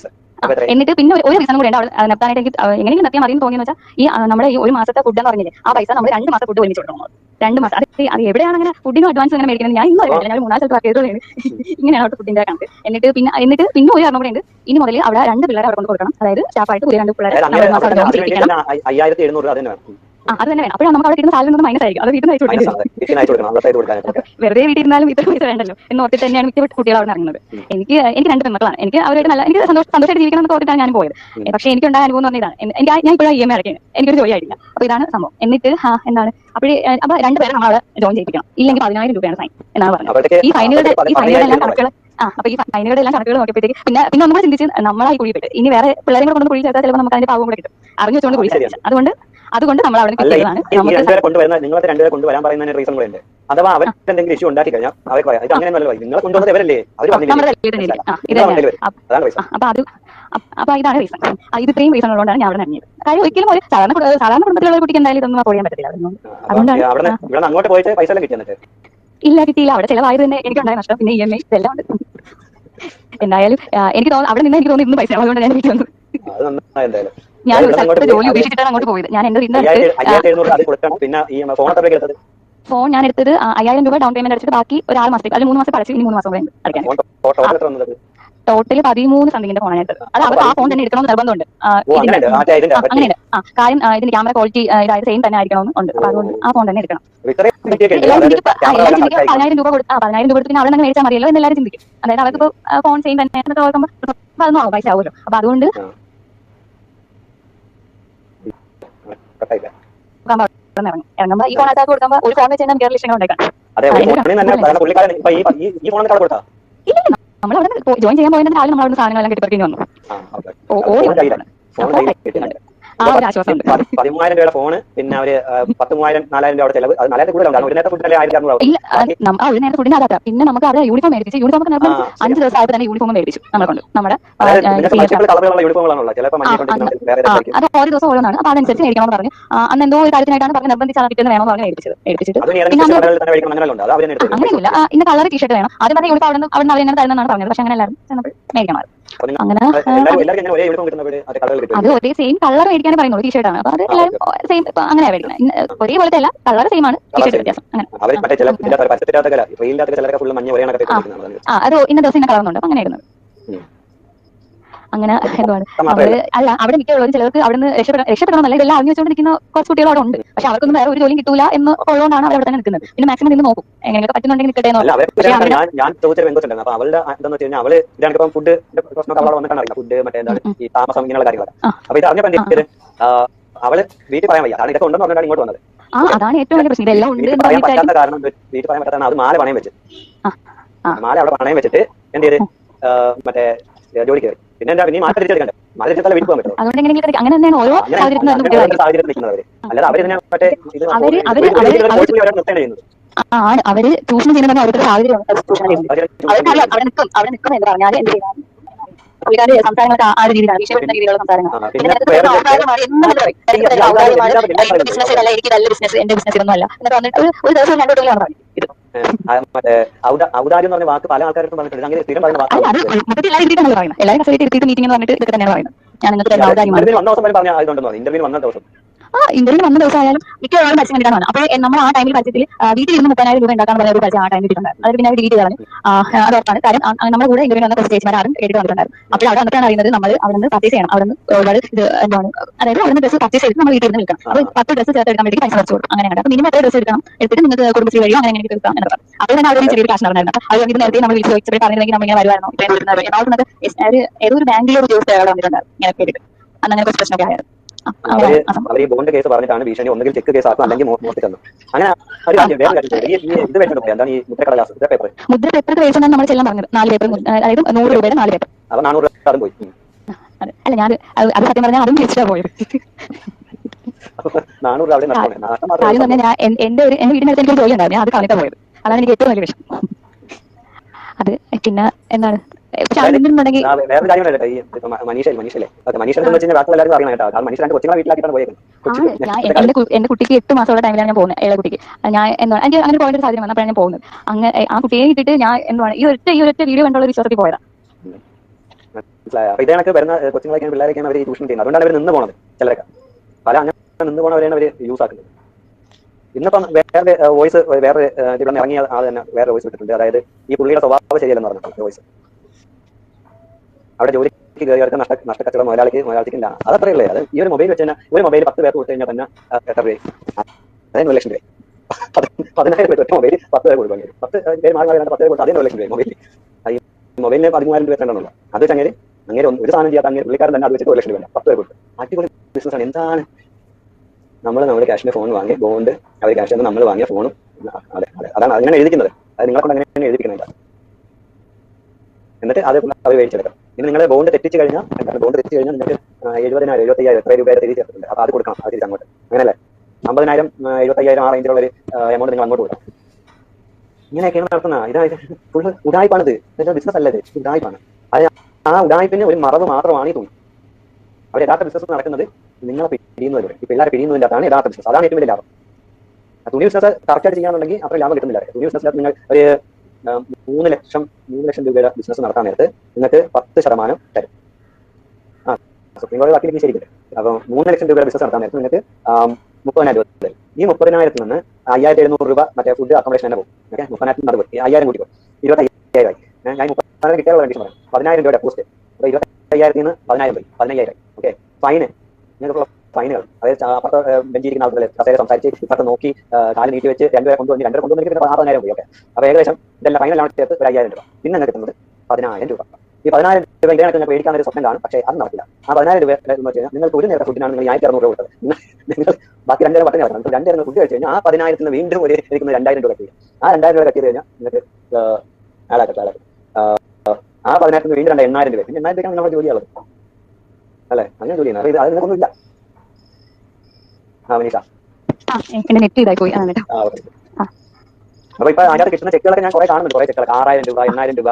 എന്നിട്ട് പിന്നെ ഒരു റീസൺ കൂടെ ഉണ്ട് അവിടെ നിർത്താനായിട്ട്. എനിക്ക് എങ്ങനെയെങ്കിലും നിർത്തിയാൽ മതി തോന്നിയെന്ന് വെച്ചാൽ ഈ നമ്മുടെ ഈ ഒരു മാസത്തെ ഫുഡ് എന്ന് പറഞ്ഞില്ലേ, ആ പൈസ നമ്മൾ 2 മാസം ഫുഡ് ഒരുമിച്ച് കൊടുക്കണം. 2 മാസം അത് എവിടെയാണ് അങ്ങനെ ഫുഡിനും അഡ്വാൻസ് അങ്ങനെ മേടിക്കുന്നത് ഞാൻ ഇന്നും അറിയില്ല. ഞാൻ 3 സ്ഥലത്ത് ചെയ്തോളൂ. ഇങ്ങനെയാണ് അവിടെ ഫുഡിന്റെ കണക്ക്. എന്നിട്ട് പിന്നെ ഒരു കാരണം കൂടെ ഉണ്ട്. ഇനി മുതൽ അവിടെ 2 പിള്ളേരെ അവിടെ കൊണ്ട് കൊടുക്കണം, അതായത് സ്റ്റാഫായിട്ട് 2 പിള്ളേരെ അത് തന്നെ വേണം. അപ്പോഴാണ് നമുക്ക് അവിടെ ഇരുന്ന് സാലറി ഒന്നും മൈനസ് ആയിരിക്കും. അത് വീട്ടിൽ നിന്ന് അയച്ചു കൊടുക്കണം. വെറുതെ വീട്ടിൽ ഇരുന്നാലും ഇത്ര പൈസ വേണ്ടല്ലോ എന്ന് ഓർത്തിട്ട് തന്നെയാണ് മിക്ക കുട്ടികൾ അവിടെ ഇറങ്ങുന്നത്. എനിക്ക് 2 പെൺമക്കളാണ്. എനിക്ക് അവരുടെ നല്ല എനിക്ക് സന്തോഷമായിട്ട് ജീവിക്കണം എന്ന് ഓർത്തിട്ടാണ് ഞാൻ പോയത്. പക്ഷേ എനിക്കുണ്ടായ അനുഭവം എന്ന് പറഞ്ഞാൽ ഇതാണ്. ഞാൻ ഇപ്പോഴും EMI അടയ്ക്കുന്നത്, എനിക്കൊരു ജോലി ആയിട്ടില്ല. അപ്പോൾ ഇതാണ് സംഭവം. എന്നിട്ട് എന്താണ് അപ്പോൾ 2 പേരെ നമ്മൾ അവിടെ ജോയിൻ ചെയ്യിപ്പിക്കണം, ഇല്ലെങ്കിൽ 10000 രൂപയാണ് ഫൈൻ എന്നാണ് പറഞ്ഞത്. ഈ ഫൈനുകളുടെ എല്ലാം കണക്കുകൾ അപ്പൊ ഈ ഫൈനുകളുടെ എല്ലാം കണക്കുകൾ നോക്കിയപ്പോഴത്തേക്ക് പിന്നെ ഒന്നും കൂടെ ചിന്തിച്ച് നമ്മളായി കുഴിപ്പെട്ട് ഇനി വേറെ പിള്ളേരെ കൂടെ കൊണ്ട് കുഴി ചേർത്താൽ ചിലപ്പോൾ നമുക്ക് അതിന്റെ പാവം കൂടെ കിട്ടും. അറിഞ്ഞു വെച്ചുകൊണ്ട് കുഴി ചേർത്ത് അതുകൊണ്ട് നമ്മൾ അവിടെ നിങ്ങളെ 2 പേരെ കൊണ്ടുവരാൻ പറയുന്ന റീസൺ കൂടെ ഉണ്ട്. അഥവാ അവർ എന്തെങ്കിലും ഇഷ്യൂ ഉണ്ടാക്കി കഴിഞ്ഞാൽ അവർക്ക് പറയാം, ഇത് അങ്ങനെ നിങ്ങളെ കൊണ്ടുവന്നത് ഇവരല്ലേ, അവർ അപ്പൊ ഇതാണ് റീസൺ. ഇത് ഇത്രയും റീസൺ ഉള്ളതുകൊണ്ടാണ് ഞാൻ അവിടെ ഇറങ്ങിയത്. കാര്യം ഒരിക്കലും ഒരു സാധാരണ കുടുംബത്തിലുള്ള കുട്ടിക്ക് എന്തായാലും ഇതൊന്നും പോകാൻ പറ്റത്തില്ല. അതുകൊണ്ടാണ് അങ്ങോട്ട് പോയിട്ട് പൈസ എല്ലാം കിട്ടിയെന്നിട്ട് ഇല്ല, കിട്ടിയില്ല. അവിടെ ചിലവായത് തന്നെ എനിക്കുണ്ടായ നഷ്ടം, പിന്നെ EMI ഇതെല്ലാം ഉണ്ട്. എന്തായാലും എനിക്ക് തോന്നുന്നു അവിടെ നിന്ന് എനിക്ക് തോന്നുന്നു ഇന്ന് പൈസ, അതുകൊണ്ട് ഞാൻ വീട്ടിൽ വന്നു. ഞാൻ ഒരു സ്ഥലത്ത് ജോലി ഉപേക്ഷിച്ചിട്ടാണ് അങ്ങോട്ട് പോയത്. ഞാൻ എന്റെ വീടിന്റെ ഫോൺ ഞാൻ എടുത്തത് 5000 രൂപ ഡൗൺ പേയ്മെന്റ് അടിച്ചിട്ട് ബാക്കി ഒരു 6 മാസത്തേക്ക്, അല്ലെങ്കിൽ 3 മാസം അടച്ചു, ഇനി 3 മാസം കൂടെ അടയ്ക്കാൻ. ടോട്ടല് 13 സംതിങ്ങിന്റെ ഫോണാണ് എടുത്തത്. അത് അവർ ആ ഫോൺ തന്നെ എടുക്കണമെന്ന് നിർബന്ധമുണ്ട്. അങ്ങനെയുണ്ട്. കാര്യം ഇതിന്റെ ക്യാമറ ക്വാളിറ്റി ഇതായത് സെയിം തന്നെ ആയിരിക്കണമെന്ന് ഉണ്ട്. അപ്പൊ അതുകൊണ്ട് ആ ഫോൺ തന്നെ എടുക്കണം. എല്ലാവരും ചിന്തിക്കും 10000 രൂപ കൊടുത്ത് 10000 രൂപ കൊടുത്ത് പിന്നെ അവിടെ നിന്ന് മേടിച്ചാൽ മതിയല്ലോ എന്ന് എല്ലാവരും ചിന്തിക്കും. അതായത് അവർക്ക് ഫോൺ സെയിം തന്നെ ഓർക്കുമ്പോൾ അതൊന്നും പൈസ ആവുമല്ലോ. അപ്പൊ അതുകൊണ്ട് ഇറങ്ങുമ്പോ ഈ ഫോൺ അറ്റാക്ക് കൊടുക്കുമ്പോ ഒരു ഫോൺ വെച്ച് തന്നെ വേറെ ലക്ഷങ്ങൾ ഉണ്ടാക്കാം. നമ്മൾ അവിടെ ജോയിൻ ചെയ്യാൻ പോയതിന്റെ രാവിലെ നമ്മൾ അവിടെ സാധനങ്ങളെല്ലാം കെട്ടിപ്പറക്കി വന്നു. ആ ഒരു ആശ്വാസം ഉണ്ട്. 10000 രൂപയുടെ ഫോണ്, പിന്നെ ഒരു 10,000 4000 രൂപ ചെലവ്. അത് 4000 കൂടുതൽ ഒരു നേരത്തെ ഫുഡിലെ 1600 ഇല്ല, ഒരു നേരത്തെ ഫുഡിന്റെ അതാ. പിന്നെ നമുക്ക് അവിടെ യൂണിഫോം മേടിച്ചു. യൂണിഫോം 5 ദിവസം ആയപ്പോൾ തന്നെ യൂണിഫോം മേടിച്ചു നമ്മളെ കൊണ്ട്. നമ്മുടെ അത് ഓരോ ദിവസം ഓരോന്നാണ്. അപ്പൊ അതനുസരിച്ച് മേടിക്കണമെന്ന് പറഞ്ഞു. അന്ന് എന്തോ ഒരു കാര്യത്തിനായിട്ടാണ് പറഞ്ഞ് നിർബന്ധിച്ചാണ് കിട്ടുന്നത് വേണമെന്ന് പറഞ്ഞ് മേടിച്ചിട്ട് അങ്ങനെയൊന്നുമില്ല. ഇന്ന് കളർ ടീഷർട്ട് വേണം. ആദ്യം പറഞ്ഞ യൂണിഫോം അവിടെ അവരെങ്ങനെ തരുന്നതാണ് പറഞ്ഞത്. പക്ഷെ അങ്ങനെ എല്ലാവരും മേടിക്കണം. അങ്ങനെ അത് ഒരേ സെയിം കളർ മേടിക്കാൻ പറയുന്നത് ടീഷർട്ടാണ്. അപ്പൊ അത് എല്ലാവരും സെയിം അങ്ങനെയാ മേടിക്കുന്നത്. ഒരേപോലത്തെ അല്ല, കളർ സെയിം ആണ്, ടീഷർട്ട് വ്യത്യാസം. അങ്ങനെ അത് ഇന്ന ദിവസം ഇന്ന കളറുന്നുണ്ട്. അപ്പൊ അങ്ങനെ ഇടുന്നത്. അങ്ങനെ എന്താണ് അല്ല, അവിടെ മിക്കുള്ളവരും ചിലർക്ക് അവിടെ നിന്ന് രക്ഷപ്പെടണമെന്നല്ല, ഇതെല്ലാം അറിഞ്ഞു വെച്ചുകൊണ്ടിരിക്കുന്ന കുറച്ച് കുട്ടികൾ അവിടെ ഉണ്ട്. പക്ഷെ അവർക്കൊന്നും വേറെ ഒരു ജോലിയും കിട്ടൂല എന്ന് ഉള്ളതുകൊണ്ടാണ് അവർ അവിടെ തന്നെ നിൽക്കുന്നത്. പിന്നെ മാക്സിമം നിന്ന് നോക്കും എങ്ങനെയൊക്കെ പറ്റുന്നുണ്ടെങ്കിൽ നിൽക്കട്ടെ എന്ന്. ഞാൻ ചോദിച്ചത് ബന്ധുണ്ട്. അപ്പൊ അവളുടെ എന്താന്ന് വെച്ച് കഴിഞ്ഞാൽ അവള് ഇതാണ് ഫുഡ് പ്രശ്നമൊക്കെ അവളെ വന്നിട്ടാണ് അറിയാം. ഫുഡ് മറ്റേ എന്താണ് ഈ താമസം ഇങ്ങനെയുള്ള കാര്യങ്ങളൊക്കെ. അപ്പൊ ഇത് അറിഞ്ഞപ്പോ എന്ത് അവള് വീട്ടിൽ പറയാൻ വയ്യ. ഇതൊക്കെ ഉണ്ടെന്ന് പറഞ്ഞിട്ടാണ് ഇങ്ങോട്ട് വന്നത്. അതാണ് ഏറ്റവും വലിയ പ്രശ്നം. ഇതെല്ലാം ഉണ്ട് പറയാൻ പറ്റാത്ത കാരണം വീട്ടിൽ പറയാൻ പറ്റാത്ത അത് മാല പണയം വെച്ച് മാല അവിടെ പണയം വെച്ചിട്ട് എന്ത് ചെയ്ത് മറ്റേ ജോലിക്ക് കയറി. പിന്നെ എന്താ പിന്നെ മാല തിരിച്ചെടുക്കണ്ടേ? മാല തിരിച്ചാൽ വീട്ടിൽ പോകാൻ പറ്റും. അങ്ങനെ തന്നെയാണ് ഓരോ സാഹചര്യത്തിൽ നിൽക്കുന്നവര്. അല്ലാതെ അവരിതിനെ മറ്റേ നിർത്തേണ്ടി ചെയ്യുന്നത്. അവര് ചൂഷണം ചെയ്യുന്ന അവരുടെ സാഹചര്യം അവിടെ നിൽക്കും എന്ന് പറഞ്ഞാൽ എന്ത് ചെയ്യാം? സംസാരങ്ങളൊക്കെ ആ രീതിയിലാണ്, വിഷയപ്പെടുന്ന രീതിയിലുള്ള സംസാരങ്ങൾ. ബിസിനസ് അല്ല, എനിക്ക് നല്ല ബിസിനസ്, എന്റെ ബിസിനസ് ഒന്നും അല്ല എന്നിട്ട് വന്നിട്ട് ഒരു ദിവസം 2 ദിവസം പറഞ്ഞു. ഔദാര്യം എന്ന് പറഞ്ഞ വാക്ക് പല ആൾക്കാരും പറഞ്ഞിട്ടുണ്ട്. അങ്ങനെ സ്ഥിരം പറയുന്ന വാക്ക് മൊത്തത്തിൽ എല്ലാ രീതിയിലാണ് പറയുന്നത്. എല്ലാവരും കസേരയിട്ട് ഇരുത്തിയിട്ട് മീറ്റിംഗ് എന്ന് പറഞ്ഞിട്ട് ഇതൊക്കെ തന്നെയാണ് പറയുന്നത്. ഞാൻ നിങ്ങൾക്ക് ഇന്റർവ്യൂ വന്ന ദിവസം പറഞ്ഞ ആയതുകൊണ്ടെന്ന് ഇന്റർവ്യൂ വന്ന ദിവസം ഇന്റർവ്യൂ വന്ന ദിവസം ആയാലും മിക്കവാറും പരസ്യം കണ്ടിട്ടാണ്. അപ്പോൾ നമ്മൾ ആ ടൈമിൽ പരസ്യത്തിൽ വീട്ടിൽ ഇരുന്ന് 30,000 രൂപ ഉണ്ടാക്കാൻ പറഞ്ഞ ഒരു പരസ്യം ആ ടൈമിൽ കിട്ടുന്നുണ്ടായിരുന്നു. അത് പിന്നെ ഡിലീറ്റ് ചെയ്താണ്. അതോർത്താണ്. കാര്യം നമ്മുടെ കൂടെ ഇന്റർവ്യൂ വന്ന കുറച്ച് ചേച്ചിമാരും കേട്ടിട്ട് വന്നിട്ടുണ്ടായിരുന്നു. അപ്പോൾ അവിടെ വന്നിട്ടാണ് അറിയുന്നത് നമ്മൾ അവിടെ നിന്ന് പർച്ചേസ് ചെയ്യണം. അവിടെ നിന്ന് ഒരുപാട് ഇത് എന്താണ്, അതായത് അവിടെ നിന്ന് ഡ്രസ്സ് പർച്ചേസ് ചെയ്ത് നമ്മൾ വീട്ടിൽ നിന്ന് വിൽക്കണം. അപ്പോൾ 10 ഡ്രസ്സ് ചേർത്ത് എടുക്കാൻ വേണ്ടി പൈസ കുറച്ച് കൊടുക്കും. അങ്ങനെയാണ്. അപ്പോൾ മിനിമം 3 ഡ്രസ്സ് എടുക്കണം, എടുത്തിട്ട് നിങ്ങൾക്ക് കുടുംബശ്രീ വഴിയോ അങ്ങനെ എടുക്കാം എന്ന് പറഞ്ഞു. അപ്പോൾ തന്നെ അവരും ചെറിയൊരു കാശ് പറഞ്ഞിരുന്നു. അത് ഇത് നേരത്തെ നമ്മൾ വിളിച്ച് ചോദിച്ചപ്പോൾ പറഞ്ഞില്ലെങ്കിൽ നമ്മൾ ഇങ്ങനെ വരുമായിരുന്നു ഇത്രയും വരുന്നത്. ഏതോ ഒരു ബാങ്കിലെ ഒരു ഉദ്യോഗസ്ഥ അവിടെ വന്നിട്ടുണ്ടായിരുന്നു. ഇങ്ങനെ കേട്ടിട്ട് അന്ന് അങ്ങനെ കുറച്ച് പ്രശ്നമൊക്കെ ആയിരുന്നു. അവർ ഈ ബോണ്ട് കേസ് പറഞ്ഞിട്ടാണ് ഭീഷണി ഒന്നുകിൽ ചെക്ക് കേസ് ആക്കും അല്ലെങ്കിൽ മോർത്തി തന്നു. അങ്ങനെ ഒരു കാര്യം വേറെ കാര്യം ഇത് വെച്ചിട്ടുണ്ട്. എന്താണ് ഈ മുദ്രക്കടലാസ് പേപ്പർ? മുദ്ര പേപ്പർ പേഴ്സാണ് നമ്മൾ ചെല്ലാൻ പറഞ്ഞത്. 4 പേപ്പർ, അതായത് 100 രൂപയുടെ 4 പേപ്പർ. അപ്പൊ 400 രൂപ അതും പോയി. അല്ല, ഞാൻ അത് സത്യം പറഞ്ഞാൽ അതും തിരിച്ചാ പോയത്. 400 രൂപ അവിടെ കാര്യം പറഞ്ഞാൽ ഞാൻ എന്റെ വീടിനടുത്ത് എനിക്ക് ജോലി ഉണ്ടായിരുന്നു, ഞാൻ അത് കളഞ്ഞിട്ടാ പോയത്. അതാണ് എനിക്ക് ഏറ്റവും വലിയ വിഷയം. അത് പിന്നെ എന്താണ് വേറെ കാര്യമല്ലേ ഈ മനീഷല്ലേ എല്ലാവർക്കും അറിയണം കേട്ടോ. മനീഷ രണ്ട് കൊച്ചുങ്ങളെ വീട്ടിലാക്കിയിട്ടാണ് പോയത്. എന്റെ കുട്ടിക്ക് 8 മാസമുള്ള ടൈമിലാണ് ഞാൻ പോകുന്നത്. ഏഴ് കുട്ടിക്ക് ഞാൻ എന്താണ് എനിക്ക് അങ്ങനെ പോയ ഒരു സാഹചര്യം വന്നപ്പോഴാണ് ഞാൻ പോകുന്നത്. അങ്ങനെ ആ കുട്ടിയെ കിട്ടിയിട്ട് ഞാൻ എന്താണ് ഈ ഒരൊറ്റ വീഡിയോ കണ്ടുള്ള വിശ്വാസത്തിൽ പോയതാ. മനസ്സിലായോ? അപ്പൊ ഇതേ കണക്ക് വരുന്ന കൊച്ചുങ്ങളൊക്കെയാണ് പിള്ളേരൊക്കെയാണ് അവർ ട്യൂഷൻ ചെയ്യുന്നത്. അതുകൊണ്ടാണ് അവർ നിന്ന് പോണത്. ചിലരൊക്കെ പല അങ്ങനെ നിന്ന് പോണവരെയാണ് അവർ യൂസ് ആക്കുന്നത്. ഇന്നിപ്പം വേറെ വോയിസ് വേറെ ഇവിടെ ഇറങ്ങിയ ആൾ തന്നെ വേറെ വോയിസ് ഇട്ടിട്ടുണ്ട്. അതായത് ഈ പുള്ളിയുടെ സ്വഭാവം ശരിയല്ലെന്ന് പറഞ്ഞിട്ടുണ്ട് വോയിസ്. അവിടെ ജോലിക്ക് കയറി അടുത്ത നഷ്ടക്കച്ചവടം മുതലാളിക്കില്ല. അതത്രേ ഉള്ളൂ. അത് ഈ ഒരു മൊബൈൽ വെച്ച് തന്നെ ഒരു മൊബൈൽ 10 പേർക്ക് കൊടുത്തു കഴിഞ്ഞാൽ തന്നെ എത്ര രൂപ? അതായത് 1 ലക്ഷം രൂപ. 10,000 രൂപ ഒറ്റ മൊബൈൽ 10 പേര് കൊടുക്കാൻ 10 പേര് മാറി 10 പേര് കൊടുത്ത് അതിന് 1 ലക്ഷം രൂപ മൊബൈൽ. മൊബൈലിന് 13,000 രൂപ വേണ്ടല്ലോ. അത് വെച്ച് അങ്ങനെ ഒരു സാധനം ചെയ്യാത്ത അങ്ങനെ പുള്ളിക്കാരൻ തന്നെ അത് വെച്ചിട്ട് 1 ലക്ഷം രൂപ 10 പേര് കൊടുത്തു. അടിപൊളി ബിസിനസ് ആണ്. എന്താണ് നമ്മുടെ ക്യാഷിന്റെ ഫോൺ വാങ്ങി ബോണ്ട് അവർ ക്യാഷ് നമ്മൾ വാങ്ങിയ ഫോണും അതാണ് അങ്ങനെ എഴുതിക്കുന്നത്. അത് നിങ്ങളെ കൊണ്ട് അങ്ങനെ എഴുതിപ്പിക്കുന്നില്ല. എന്നിട്ട് അത് അവർ മേടിച്ചെടുക്കാം. ഇനി നിങ്ങൾ ബോണ്ട് തെറ്റിച്ച് കഴിഞ്ഞാൽ നിങ്ങൾക്ക് 70,000 75,000 എത്ര രൂപയുടെ തിരിച്ചു ചേർത്തിട്ടുണ്ട്. അപ്പൊ അത് കൊടുക്കണം. അത് തിരിച്ച് അങ്ങോട്ട് അങ്ങനെയല്ലേ 50,000 75,000 ആ റേഞ്ചിലുള്ള ഒരു എമൗണ്ട് നിങ്ങൾ അങ്ങോട്ട് കൊടുക്കണം. ഇങ്ങനെയൊക്കെയാണ് നടത്തുന്നത്. ഇതായത് ഫുള്ള് ഉടായ്പാണിത്. ബിസിനസ് അല്ല, ഇത് ഉടായ്പാണ്. അത് ആ ഉടായ്പിന് ഒരു മറവ് മാത്രമാണ് ഈ തുണി. അവർ യഥാർത്ഥ ബിസിനസ് നടക്കുന്നത് നിങ്ങളെ പിരിയുന്നവരുടെ ഈ പിള്ളേരെ പിരിയുന്നതിനകത്താണ് യഥാർത്ഥ ബിസിനസ്. അതാണ് ഏറ്റവും വലിയ ലാഭം. തുണി ബിസിനസ് കറക്റ്റായിട്ട് ചെയ്യാന്നുണ്ടെങ്കിൽ അത്ര ലാഭം കിട്ടുന്നില്ല. തുണി ബിസിനസ്സിനകത്ത് നിങ്ങൾ ഒരു 3 ലക്ഷം രൂപയുടെ ബിസിനസ് നടത്താൻ നേരത്ത് നിങ്ങൾക്ക് 10% തരും. സുപ്രീം കോടതി വാക്കിലേക്ക് ശരിക്കില്ല. അപ്പം 3 ലക്ഷം രൂപയുടെ ബിസിനസ് നടത്താൻ നേരത്ത് നിങ്ങൾക്ക് 30,000 രൂപ തരും. ഈ 30,000 നിന്ന് 5,700 രൂപ മറ്റേ ഫുഡ് അക്കോമഡേഷൻ തന്നെ പോകും. ഓക്കെ, 30,000 അത് പോയി 5,000 കൂടി പോകും. 25,000 ആയി. ഞാൻ 30,000 കിട്ടിയാലുള്ള കണ്ടീഷൻ പറയാം. 10,000 രൂപയുടെ പോസ്റ്റ്. അപ്പോൾ 25,000 നിന്ന് 10,000 പോയി 15,000. ഓക്കെ, ഫൈന് നിങ്ങൾക്കുള്ള ഫൈനുകൾ. അതായത് അപ്പുറത്ത് ബെഞ്ചിരിക്കുന്ന ആളുകൾ കസേര സംസാരിച്ച് ഇപ്പുറത്ത് നോക്കി കാല് നീട്ടി വെച്ച് 2 പേരെ കൊണ്ടുവന്ന് 2 കൊണ്ടുവന്നിട്ട് 16,000 പോയി. ഓക്കെ, അപ്പോൾ ഏകദേശം ഇതെല്ലാം ഫൈനലാണ് ചേർത്ത് 1,000 രൂപ. പിന്നെ നിങ്ങൾക്ക് കിട്ടുന്നത് 10,000 രൂപ. ഈ 10,000 രൂപ ഇതിനകത്ത് നിങ്ങൾക്ക് മേടിക്കാൻ ഒരു സ്വപ്നം കാണും. പക്ഷേ അത് നടക്കില്ല. ആ 10,000 രൂപ എന്ന് വെച്ച് കഴിഞ്ഞാൽ നിങ്ങൾക്ക് ഒരു നേരത്തെ ഫുഡിനാണ് നിങ്ങൾ 1,600 രൂപ കൊടുത്തത്. നിങ്ങൾ ബാക്കി 2 നേരം പട്ടിണി കിടക്കണം. നിങ്ങൾക്ക് 2 നേരം ഫുഡ് കഴിച്ച് കഴിഞ്ഞാൽ ആ 10,000 വീണ്ടും ഒരു ഇരിക്കുന്ന 2,000 രൂപ കട്ടി. ആ 2,000 രൂപ കട്ടി കഴിഞ്ഞാൽ നിങ്ങൾക്ക് ആ 10,000 വീണ്ടും 8,000 രൂപ. പിന്നെ 8,000 രൂപ നമ്മുടെ ജോലിയുള്ളത് അല്ലേ? അങ്ങനെ ജോലി ചെയ്യുന്നത്. അത് നിങ്ങൾക്കൊന്നും ഇല്ല. മനീഷ നെറ്റ് ഇതായി പോയി. അപ്പൊ ഇപ്പൊ അതിനകത്ത് കിട്ടുന്ന ചെക്കുകളൊക്കെ ഞാൻ കുറെ കാണുന്നുണ്ട്. കുറെ ചെക്കുകൾ 6,000 രൂപ 8,000 രൂപ.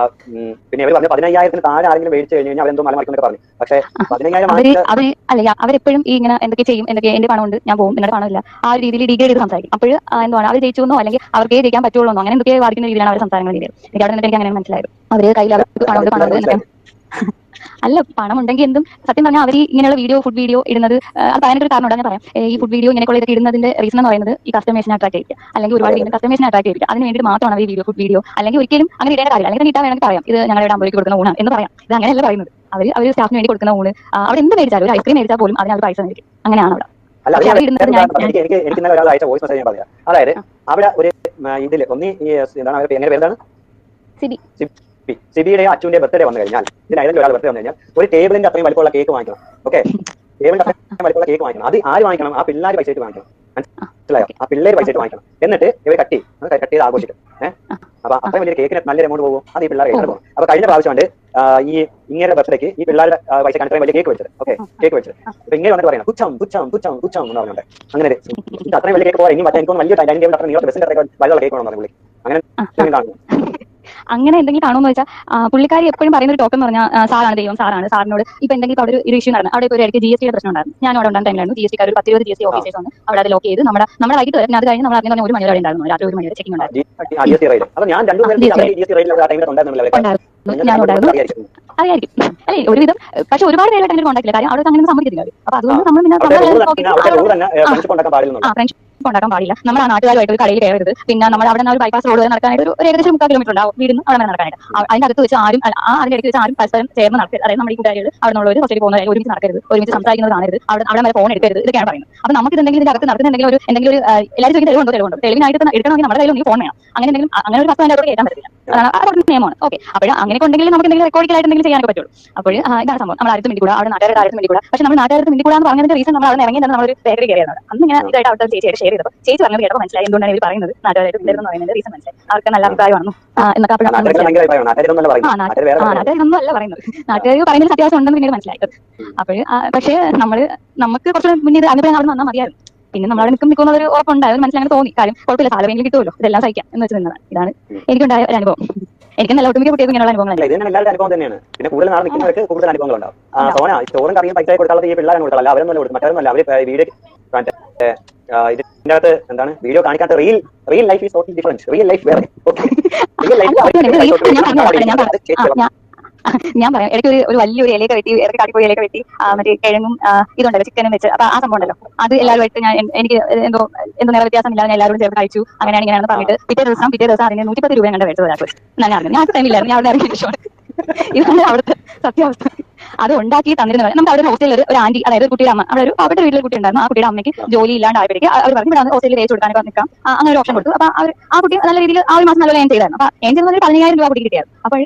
പിന്നെ അവർ പറഞ്ഞ 15,000 താഴെ ആരെങ്കിലും മേടിച്ചു കഴിഞ്ഞ് കഴിഞ്ഞാൽ അവരെന്തോ മലമറിക്കുന്നൊക്കെ പറഞ്ഞു. പക്ഷേ 15,000 അല്ല, അവരെപ്പോഴും ഈ ഇങ്ങനെ എന്തൊക്കെ ചെയ്യും, എന്തൊക്കെ എന്റെ പണം ഉണ്ട് ഞാൻ പോകും, നിങ്ങളുടെ പണമില്ല, ആ ഒരു രീതിയിൽ ഡിഗ്രേഡ് ചെയ്ത് സംസാരിക്കും. അപ്പോൾ എന്താണ് അവർ ജയിച്ചോന്നോ അല്ലെങ്കിൽ അവർക്കേ ജയിക്കാൻ പറ്റുള്ളൂ അങ്ങനെ എന്തൊക്കെ വാദിക്കുന്ന രീതിയിലാണ് അവർ സംസാരങ്ങൾ ചെയ്തത്. എനിക്ക് അവിടെ നിന്നിട്ട് എനിക്ക് അങ്ങനെ മനസ്സിലായത്. അവര് കയ്യിൽ അവർക്ക് പണം എന്നൊക്കെ അല്ല, പണം ഉണ്ടെങ്കിൽ എന്തും സത്യം പറഞ്ഞാൽ അവർ ഇങ്ങനെയുള്ള ഫുഡ് വീഡിയോ ഇടുന്നത് അത് അതിനൊരു കാരണം ഞാൻ പറയാം. ഈ ഫുഡ് വീഡിയോ ഇങ്ങനെയുള്ള ഇതൊക്കെ ഇടുന്നതിന്റെ റീസൺ എന്ന് പറയുന്നത് ഈ കസ്റ്റമേഴ്സിനെ അട്രാക്ട് ചെയ്യിക്കുക, അല്ലെങ്കിൽ ഒരുപാട് കസ്റ്റമേഴ്സിനെ അട്രാക്ട് ചെയ്യിക്കുക. അതിന് വേണ്ടി മാത്രമാണ് ഈ ഫുഡ് വീഡിയോ. അല്ലെങ്കിൽ ഒരിക്കലും അങ്ങനെ ഇടേണ്ട കാര്യമില്ല. അല്ലെങ്കിൽ ഇട്ടാൽ വേണമെങ്കിൽ പറയാം ഇത് ഞങ്ങളുടെ 50 രൂപയ്ക്ക് കൊടുക്കുന്ന ഊണാണ് എന്ന് പറയാം. ഇത് അങ്ങനെയല്ല പറയുന്നത്. അവർ സ്റ്റാഫിന് വേണ്ടി കൊടുക്കുന്ന ഊണ് അവിടെ എന്ത് മേടിച്ചാലും ഒരു ഐസ്ക്രീം മേടിച്ചാൽ പോലും അതിന് പൈസ മേടിക്കും. അങ്ങനെയാണ് അവിടെ. എനിക്ക് ഒരാൾ അയച്ച വോയിസ് മെസ്സേജ് ഞാൻ പറയാം. അതായത് അവിടെ ഒരു ഇതില് ഒന്നി എങ്ങനെ പേരാണ് സിബിയുടെ അച്ഛന്റെ ബർത്ത്ഡേ വന്നു കഴിഞ്ഞാൽ ഇതിൽ ഏതെങ്കിലും ഒരാൾ ബർത്ത്ഡേ വന്നു കഴിഞ്ഞാൽ ഒരു ടേബിളിന്റെ അത്രയും വലിപ്പമുള്ള കേക്ക് വാങ്ങിക്കണം. ഓക്കെ, ടേബിളിന്റെ അത്രയും വലിപ്പമുള്ള കേക്ക് വാങ്ങിക്കണം. അത് ആര് വാങ്ങിക്കണം? ആ പിള്ളേർ പൈസ ആയിട്ട് വാങ്ങിക്കണം. മനസ്സിലായോ? ആ പിള്ളേർ പൈസ ആയിട്ട് വാങ്ങിക്കണം. എന്നിട്ട് ഇവർ കട്ട് ചെയ്ത് ആഘോഷിക്കും. അപ്പൊ അത്രയും വലിയ കേക്കിന് നല്ലൊരു എമൗണ്ട് പോകും. അത് ഈ പിള്ളേർ കഴിക്കാൻ പോകും. അപ്പൊ കഴിഞ്ഞ പ്രാവശ്യമുണ്ട് ഈ ഇങ്ങനെ ബർത്ത്ഡേക്ക് ഈ പിള്ളേരുടെ പൈസക്കാണ് ഇത്രയും വലിയ കേക്ക് വെച്ചത്. ഓക്കെ, കേക്ക് വെച്ചത്. അപ്പൊ ഇങ്ങനെ വന്നിട്ട് പറയുന്നത് തുച്ഛം തുച്ഛം തുച്ഛം തുച്ഛം എന്ന് പറഞ്ഞോണ്ട് അങ്ങനെ അത്രയും വലിയ കേക്ക് പോകാൻ ഇനി മറ്റേ എനിക്കൊന്നും വലിയ ഡൈനിങ് ടേബിൾ അത്ര നീളം ബസ്സിന്റെ വലിയ കേക്ക് വേണം പറഞ്ഞു. അങ്ങനെ കാണുന്നു. അങ്ങനെ എന്തെങ്കിലും കാണുമെന്ന് വെച്ചാൽ പുള്ളിക്കാരി എപ്പോഴും പറയുന്ന ഒരു ടോക്കൺ എന്ന് പറഞ്ഞാൽ സാറാണ് ദൈവം, സാറിനോട് ഇപ്പൊ എന്തെങ്കിലും അവിടെ ഒരു ഇഷ്യൂ നടന്നു. അവിടെ ഒരു ഇടയ്ക്ക് GST പ്രശ്നം ഉണ്ടായിരുന്നു. ഞാൻ അവിടെ ഉണ്ടാകുന്ന ടൈമിലായിരുന്നു GST ഒരു 10-20 GST ഓഫീസേഴ്സ് വന്ന് അവിടെ അത് ലോക്ക് ചെയ്ത് നമ്മുടെ വൈകിട്ട് വരെ അത് കഴിഞ്ഞ് നമ്മൾ അതിന് 1 മണി വരെ ഉണ്ടായിരുന്നു. രാത്രി 1 മണി വരെ ചെക്കിംഗ് ഉണ്ടായിരുന്നു. ഞാൻ ഉണ്ടായിരുന്നു. അറിയായിരിക്കും അല്ലെ ഒരുവിധം. പക്ഷെ ഒരുപാട് പേരുമായിട്ട് അങ്ങനെ കോൺടാക്ട് കാര്യം അവിടെ അങ്ങനെ സമ്മതിക്കുന്നില്ല. അപ്പൊ അതുകൊണ്ട് നമ്മൾ ഉണ്ടാക്കാൻ പാടില്ല. നമ്മൾ ആ നാട്ടുകാരുമായിട്ട് ഒരു കടയിൽ കയറരുത്. പിന്നെ നമ്മൾ അവിടെ ഒരു ബൈപ്പാസ് റോഡ് നടക്കാനായിട്ട് ഒരു ഏകദേശം 3 കിലോമീറ്റർ ഉണ്ടാവും വീടിന് അവിടെ നടക്കാനായിട്ട്. അതിന്റെ അടുത്ത് വെച്ച് ആരും അതിന്റെ ഇടയ്ക്ക് വെച്ച് ആരും പരസ്പരം ചേർന്ന് നടക്കരുത്. അതായത് നമ്മുടെ ഈ കൂട്ടുകാരികൾ അവിടെ നിന്നുള്ളവർ ഹോസ്റ്റലിൽ പോകുന്നവരെ ഒരുമിച്ച് നടക്കരുത്, ഒരുമിച്ച് സംസാരിക്കുന്നത് കാണരുത്, അവിടെ വരെ ഫോൺ എടുക്കരുത്. ഇതൊക്കെയാണ് പറയുന്നത്. അപ്പൊ നമുക്ക് എന്തെങ്കിലും ഇതിന്റെ അകത്ത് നടക്കുന്നുണ്ടെങ്കിൽ എന്തെങ്കിലും ഒരു എല്ലാവരും ചോദിക്കുന്ന തെളിവുണ്ടോ? തെളിവിനായിട്ട് എടുക്കണമെങ്കിൽ നമ്മുടെ കയ്യിൽ ഫോൺ വേണം. അങ്ങനെ ഒരു വസ്തു അതിന്റെ കയറ്റാൻ പറ്റില്ല. അതാണ് നിയമമാണ്. ഓക്കെ, അപ്പോൾ അങ്ങനെ ഉണ്ടെങ്കിൽ നമുക്ക് എന്തെങ്കിലും റെക്കോർഡിക്കലായിട്ട് എന്തെങ്കിലും ചെയ്യാനൊക്കെ പറ്റുള്ളൂ. അപ്പോൾ ഇതാണ് സംഭവം. നമ്മൾ ആരും വേണ്ടി കൂടാ, അവിടെ നാട്ടുകാരുടെ ആരും വേണ്ടി കൂടാ. പക്ഷെ നമ്മൾ നാട്ടുകാർക്ക് വേണ്ടി കൂടാന്ന് പറഞ്ഞതിന്റെ റീസൺ നമ്മൾ അവിടെ ഇറങ്ങി നമ്മളൊരു ബേക്കറി കയറിയാണ്. അന്ന് ഇങ്ങനെ ഇതായിട്ട് അവിടുത്തെ ചേച്ചിയായിട്ട് ഷെയർ ചെയ്തപ്പോൾ ചേച്ചി പറഞ്ഞത് കേട്ടപ്പോൾ മനസ്സിലായി എന്തുകൊണ്ടാണ് ഇവർ പറയുന്നത് നാട്ടുകാരായിട്ട് വിടരുതെന്ന് പറയുന്നതിന്റെ റീസൺ മനസ്സിലായി. അവർക്ക് നല്ല അഭിപ്രായമാണെന്നും എന്നൊക്കെ അപ്പോഴാണ് നാട്ടുകാരൊന്നും അല്ല പറയുന്നത്. നാട്ടുകാർ പറയുന്നതിൽ അത്യാവശ്യം ഉണ്ടെന്ന് പിന്നീട് മനസ്സിലായത്. അപ്പോൾ പക്ഷേ നമുക്ക് കുറച്ച് മുന്നേ അനുഭവം അവിടെ വന്നാൽ മതിയായിരുന്നു. പിന്നെ നമ്മളവിടെ നിൽക്കുന്ന ഒരു ഉറപ്പുണ്ടായത് മനസ്സിലായി തോന്നി. കാര്യം കുഴപ്പമില്ല, സാലറിയെങ്കിലും കിട്ടുമല്ലോ, ഇതെല്ലാം സഹിക്കാം എന്ന് വെച്ച് നിന്നതാണ്. ഇതാണ് എനിക്കുണ്ടായ ഒരു അനുഭവം. എനിക്ക് നല്ല ഒട്ടുമിക്ക കുട്ടികൾക്ക് ഇങ്ങനെയുള്ള അനുഭവങ്ങൾ അനുഭവം തന്നെയാണ്. പിന്നെ കൂടുതൽ നാളെ നിൽക്കുന്നവർക്ക് കൂടുതൽ അനുഭവങ്ങളുണ്ടാവും. സോന ചോറും കറിയും പൈസ കൊടുക്കാതെ ഈ പിള്ളേരാണ് കൊടുക്കാറില്ല, അവരൊന്നും കൊടുക്കും, മറ്റൊന്നുമല്ല. അവര് വീഡിയോ ഇതിന്റെ അകത്ത് എന്താണ് വീഡിയോ കാണിക്കാത്ത real life is totally different. Real life വേറെ. ഞാൻ പറയാം, ഇടയ്ക്ക് ഒരു വലിയൊരു ഇലയൊക്കെ വെട്ടി, ഇടയ്ക്ക് കാട്ടിപ്പോയി ഇലയൊക്കെ വെട്ടി, മറ്റേ കിഴങ്ങും ഇതുണ്ടല്ലോ ചിക്കനും വെച്ച്, അപ്പൊ ആ സംഭവം ഉണ്ടല്ലോ, അത് എല്ലാവരുമായിട്ട് എനിക്ക് എന്തോ നേരെ വ്യത്യാസമില്ല, ഞാൻ എല്ലാവരും ചേർന്ന് കഴിച്ചു, അങ്ങനെയാണ് ഇങ്ങനെയാണെന്ന് പറഞ്ഞിട്ട് പിറ്റേ ദിവസം അതിന് 110 രൂപ കണ്ട മേടിച്ചത് ഒരാൾക്ക്. ഞാൻ അറിഞ്ഞു, ഞാൻ ടൈമില്ലായിരുന്നു, ഞാൻ അവിടെ ഇറങ്ങിയ ശേഷമാണ്. ഇതാണ് അവിടുത്തെ സത്യാവസ്ഥ. അത് ഉണ്ടാക്കി തന്നിരുന്നത് നമുക്ക് അവിടെ ഹോസ്റ്റലിൽ ഒരു ആന്റി, അതായത് കുട്ടിയുടെ അമ്മ, അവിടെ ഒരു അവരുടെ വീട്ടിൽ കുട്ടി ഉണ്ടായിരുന്നു. ആ കുട്ടിയുടെ അമ്മയ്ക്ക് ജോലി ഇല്ലാണ്ടായപ്പോഴേക്ക് അവർ പറഞ്ഞു ഇവിടെ ഹോസ്റ്റലിൽ തേച്ച് കൊടുക്കാൻ നിൽക്കാം, അങ്ങനെ ഒരു ഓപ്ഷൻ കൊടുത്തു. അപ്പൊ ആ കുട്ടി നല്ല രീതിയിൽ ആ ഒരു മാസം നല്ല ഏൺ ചെയ്തായിരുന്നു. അപ്പൊ ഏൺ ചെയ്തത് 15,000 രൂപ കുട്ടി കിട്ടിയായിരുന്നു. അപ്പോൾ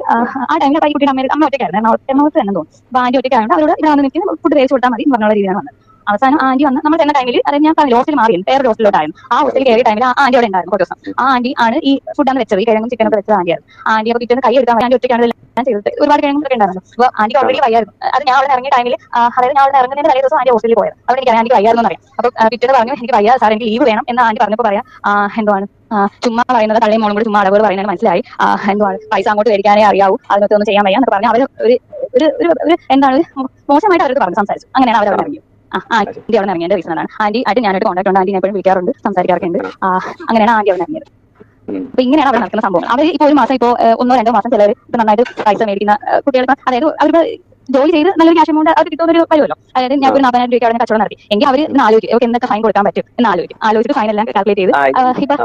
ആ ടൈമിൽ ഈ കുട്ടിയുടെ അമ്മ ഒറ്റയ്ക്കായിരുന്നു, എറണാകുളത്ത് തന്നെ തോന്നുന്നു. അപ്പൊ ആന്റി ഒറ്റയ്ക്കായതുകൊണ്ട് അവരോട് ഇവിടെ വന്ന് നിൽക്കുന്ന ഫുഡ് തേച്ച് കൊടുത്താൽ മതി എന്നുള്ള രീതിയിലാണ് വന്നത്. അവസാനം ആന്റി വന്ന് നമ്മൾ ചെന്ന ടൈമിൽ, അതായത് ഞാൻ ഹോസ്റ്റൽ മാറിയിരുന്നു, വേറെ ഹോസ്റ്റലിലോട്ടായിരുന്നു. ആ ഹോസ്റ്റലിൽ കയറിയ ടൈമിൽ ആ ആന്റി അവിടെ ഉണ്ടായിരുന്നു കുറച്ച് ദിവസം. ആ ആന്റി ആണ് ഈ ഫുഡാണ് വെച്ചത്, ഈ കിഴങ്ങും ചിക്കനൊക്കെ വെച്ചത് ആന്റിയായിരുന്നു. ആന്റി അപ്പൊ പിറ്റേന്ന് കൈ എടുക്കാൻ ആന്റി ഒറ്റയ്ക്കാണ് ഞാൻ ചെയ്തിട്ട് ഒരുപാട് കിഴങ്ങൊക്കെ ഉണ്ടായിരുന്നു. അപ്പൊ ആന്റിക്ക് ഓൾറെഡി വയ്യായിരുന്നു. അത് ഞാൻ അവിടെ ഇറങ്ങിയ ടൈമിൽ, അതായത് ഞാൻ അവിടെ ഇറങ്ങുന്നതിന്റെ തലേ ദിവസം ആന്റി ഹോസ്റ്റലിൽ പോയത്. അവിടെ എനിക്ക് ആന്റിക്ക് വയ്യായിരുന്നു അറിയാം. അപ്പൊ പിറ്റേന്ന് പറഞ്ഞു എനിക്ക് വയ്യ സാർ, എനിക്ക് ലീവ് വേണം എന്ന് ആന്റി പറഞ്ഞപ്പോൾ പറയാം എന്താണ് ചുമ്മാ പറയുന്നത്, തള്ളയും മോളും കൂടി ചുമ്മാ അടവുകൾ പറയുന്നത് മനസ്സിലായി, എന്താണ് പൈസ അങ്ങോട്ട് മേടിക്കാനേ അറിയാവൂ, അതിനൊക്കെ ഒന്നും ചെയ്യാൻ വയ്യ എന്നൊക്കെ പറഞ്ഞു അവർ ഒരു എന്താണ് മോശമായിട്ട് അവരോട് പറഞ്ഞു സംസാരിച്ചു. അങ്ങനെയാണ് അവർ അവിടെ ഇറങ്ങിയത്. ആന്റി അവിടെ ഇറങ്ങിയ റീസൺ ആണ്. ആന്റി ആയിട്ട് ഞാനായിട്ട് കോൺടാക്ട് ഉണ്ട്, ആന്റി എപ്പോഴും വിളിക്കാറുണ്ട്, സംസാരിക്കാറൊക്കെ ഉണ്ട്. അങ്ങനെയാണ് ആന്റി അവിടെ ഇറങ്ങിയത്. അപ്പൊ ഇങ്ങനെയാണ് അവിടെ നടക്കുന്ന സംഭവം. അവർ ഇപ്പോൾ ഒരു മാസം, ഇപ്പോൾ 1-2 മാസം ചിലർ ഇപ്പൊ നന്നായിട്ട് പൈസ മേടിക്കുന്ന കുട്ടികൾക്ക്, അതായത് അവർക്ക് ജോലി ചെയ്ത് നല്ലൊരു ക്യാഷ് എമൗണ്ട് അത് കിട്ടുന്നൊരു വരുമല്ലോ. അതായത് ഞാൻ ഒരു 40,000 രൂപയ്ക്ക് അവിടെ കച്ചവടം നടത്തി എങ്കിൽ അവർ ആലോചിക്കും അവർക്ക് എന്തൊക്കെ ഫൈൻ കൊടുക്കാൻ പറ്റും എന്ന് ആലോചിച്ചിട്ട് ഫൈൻ എല്ലാം കാൽക്കുലേറ്റ് ചെയ്ത് ഇപ്പൊ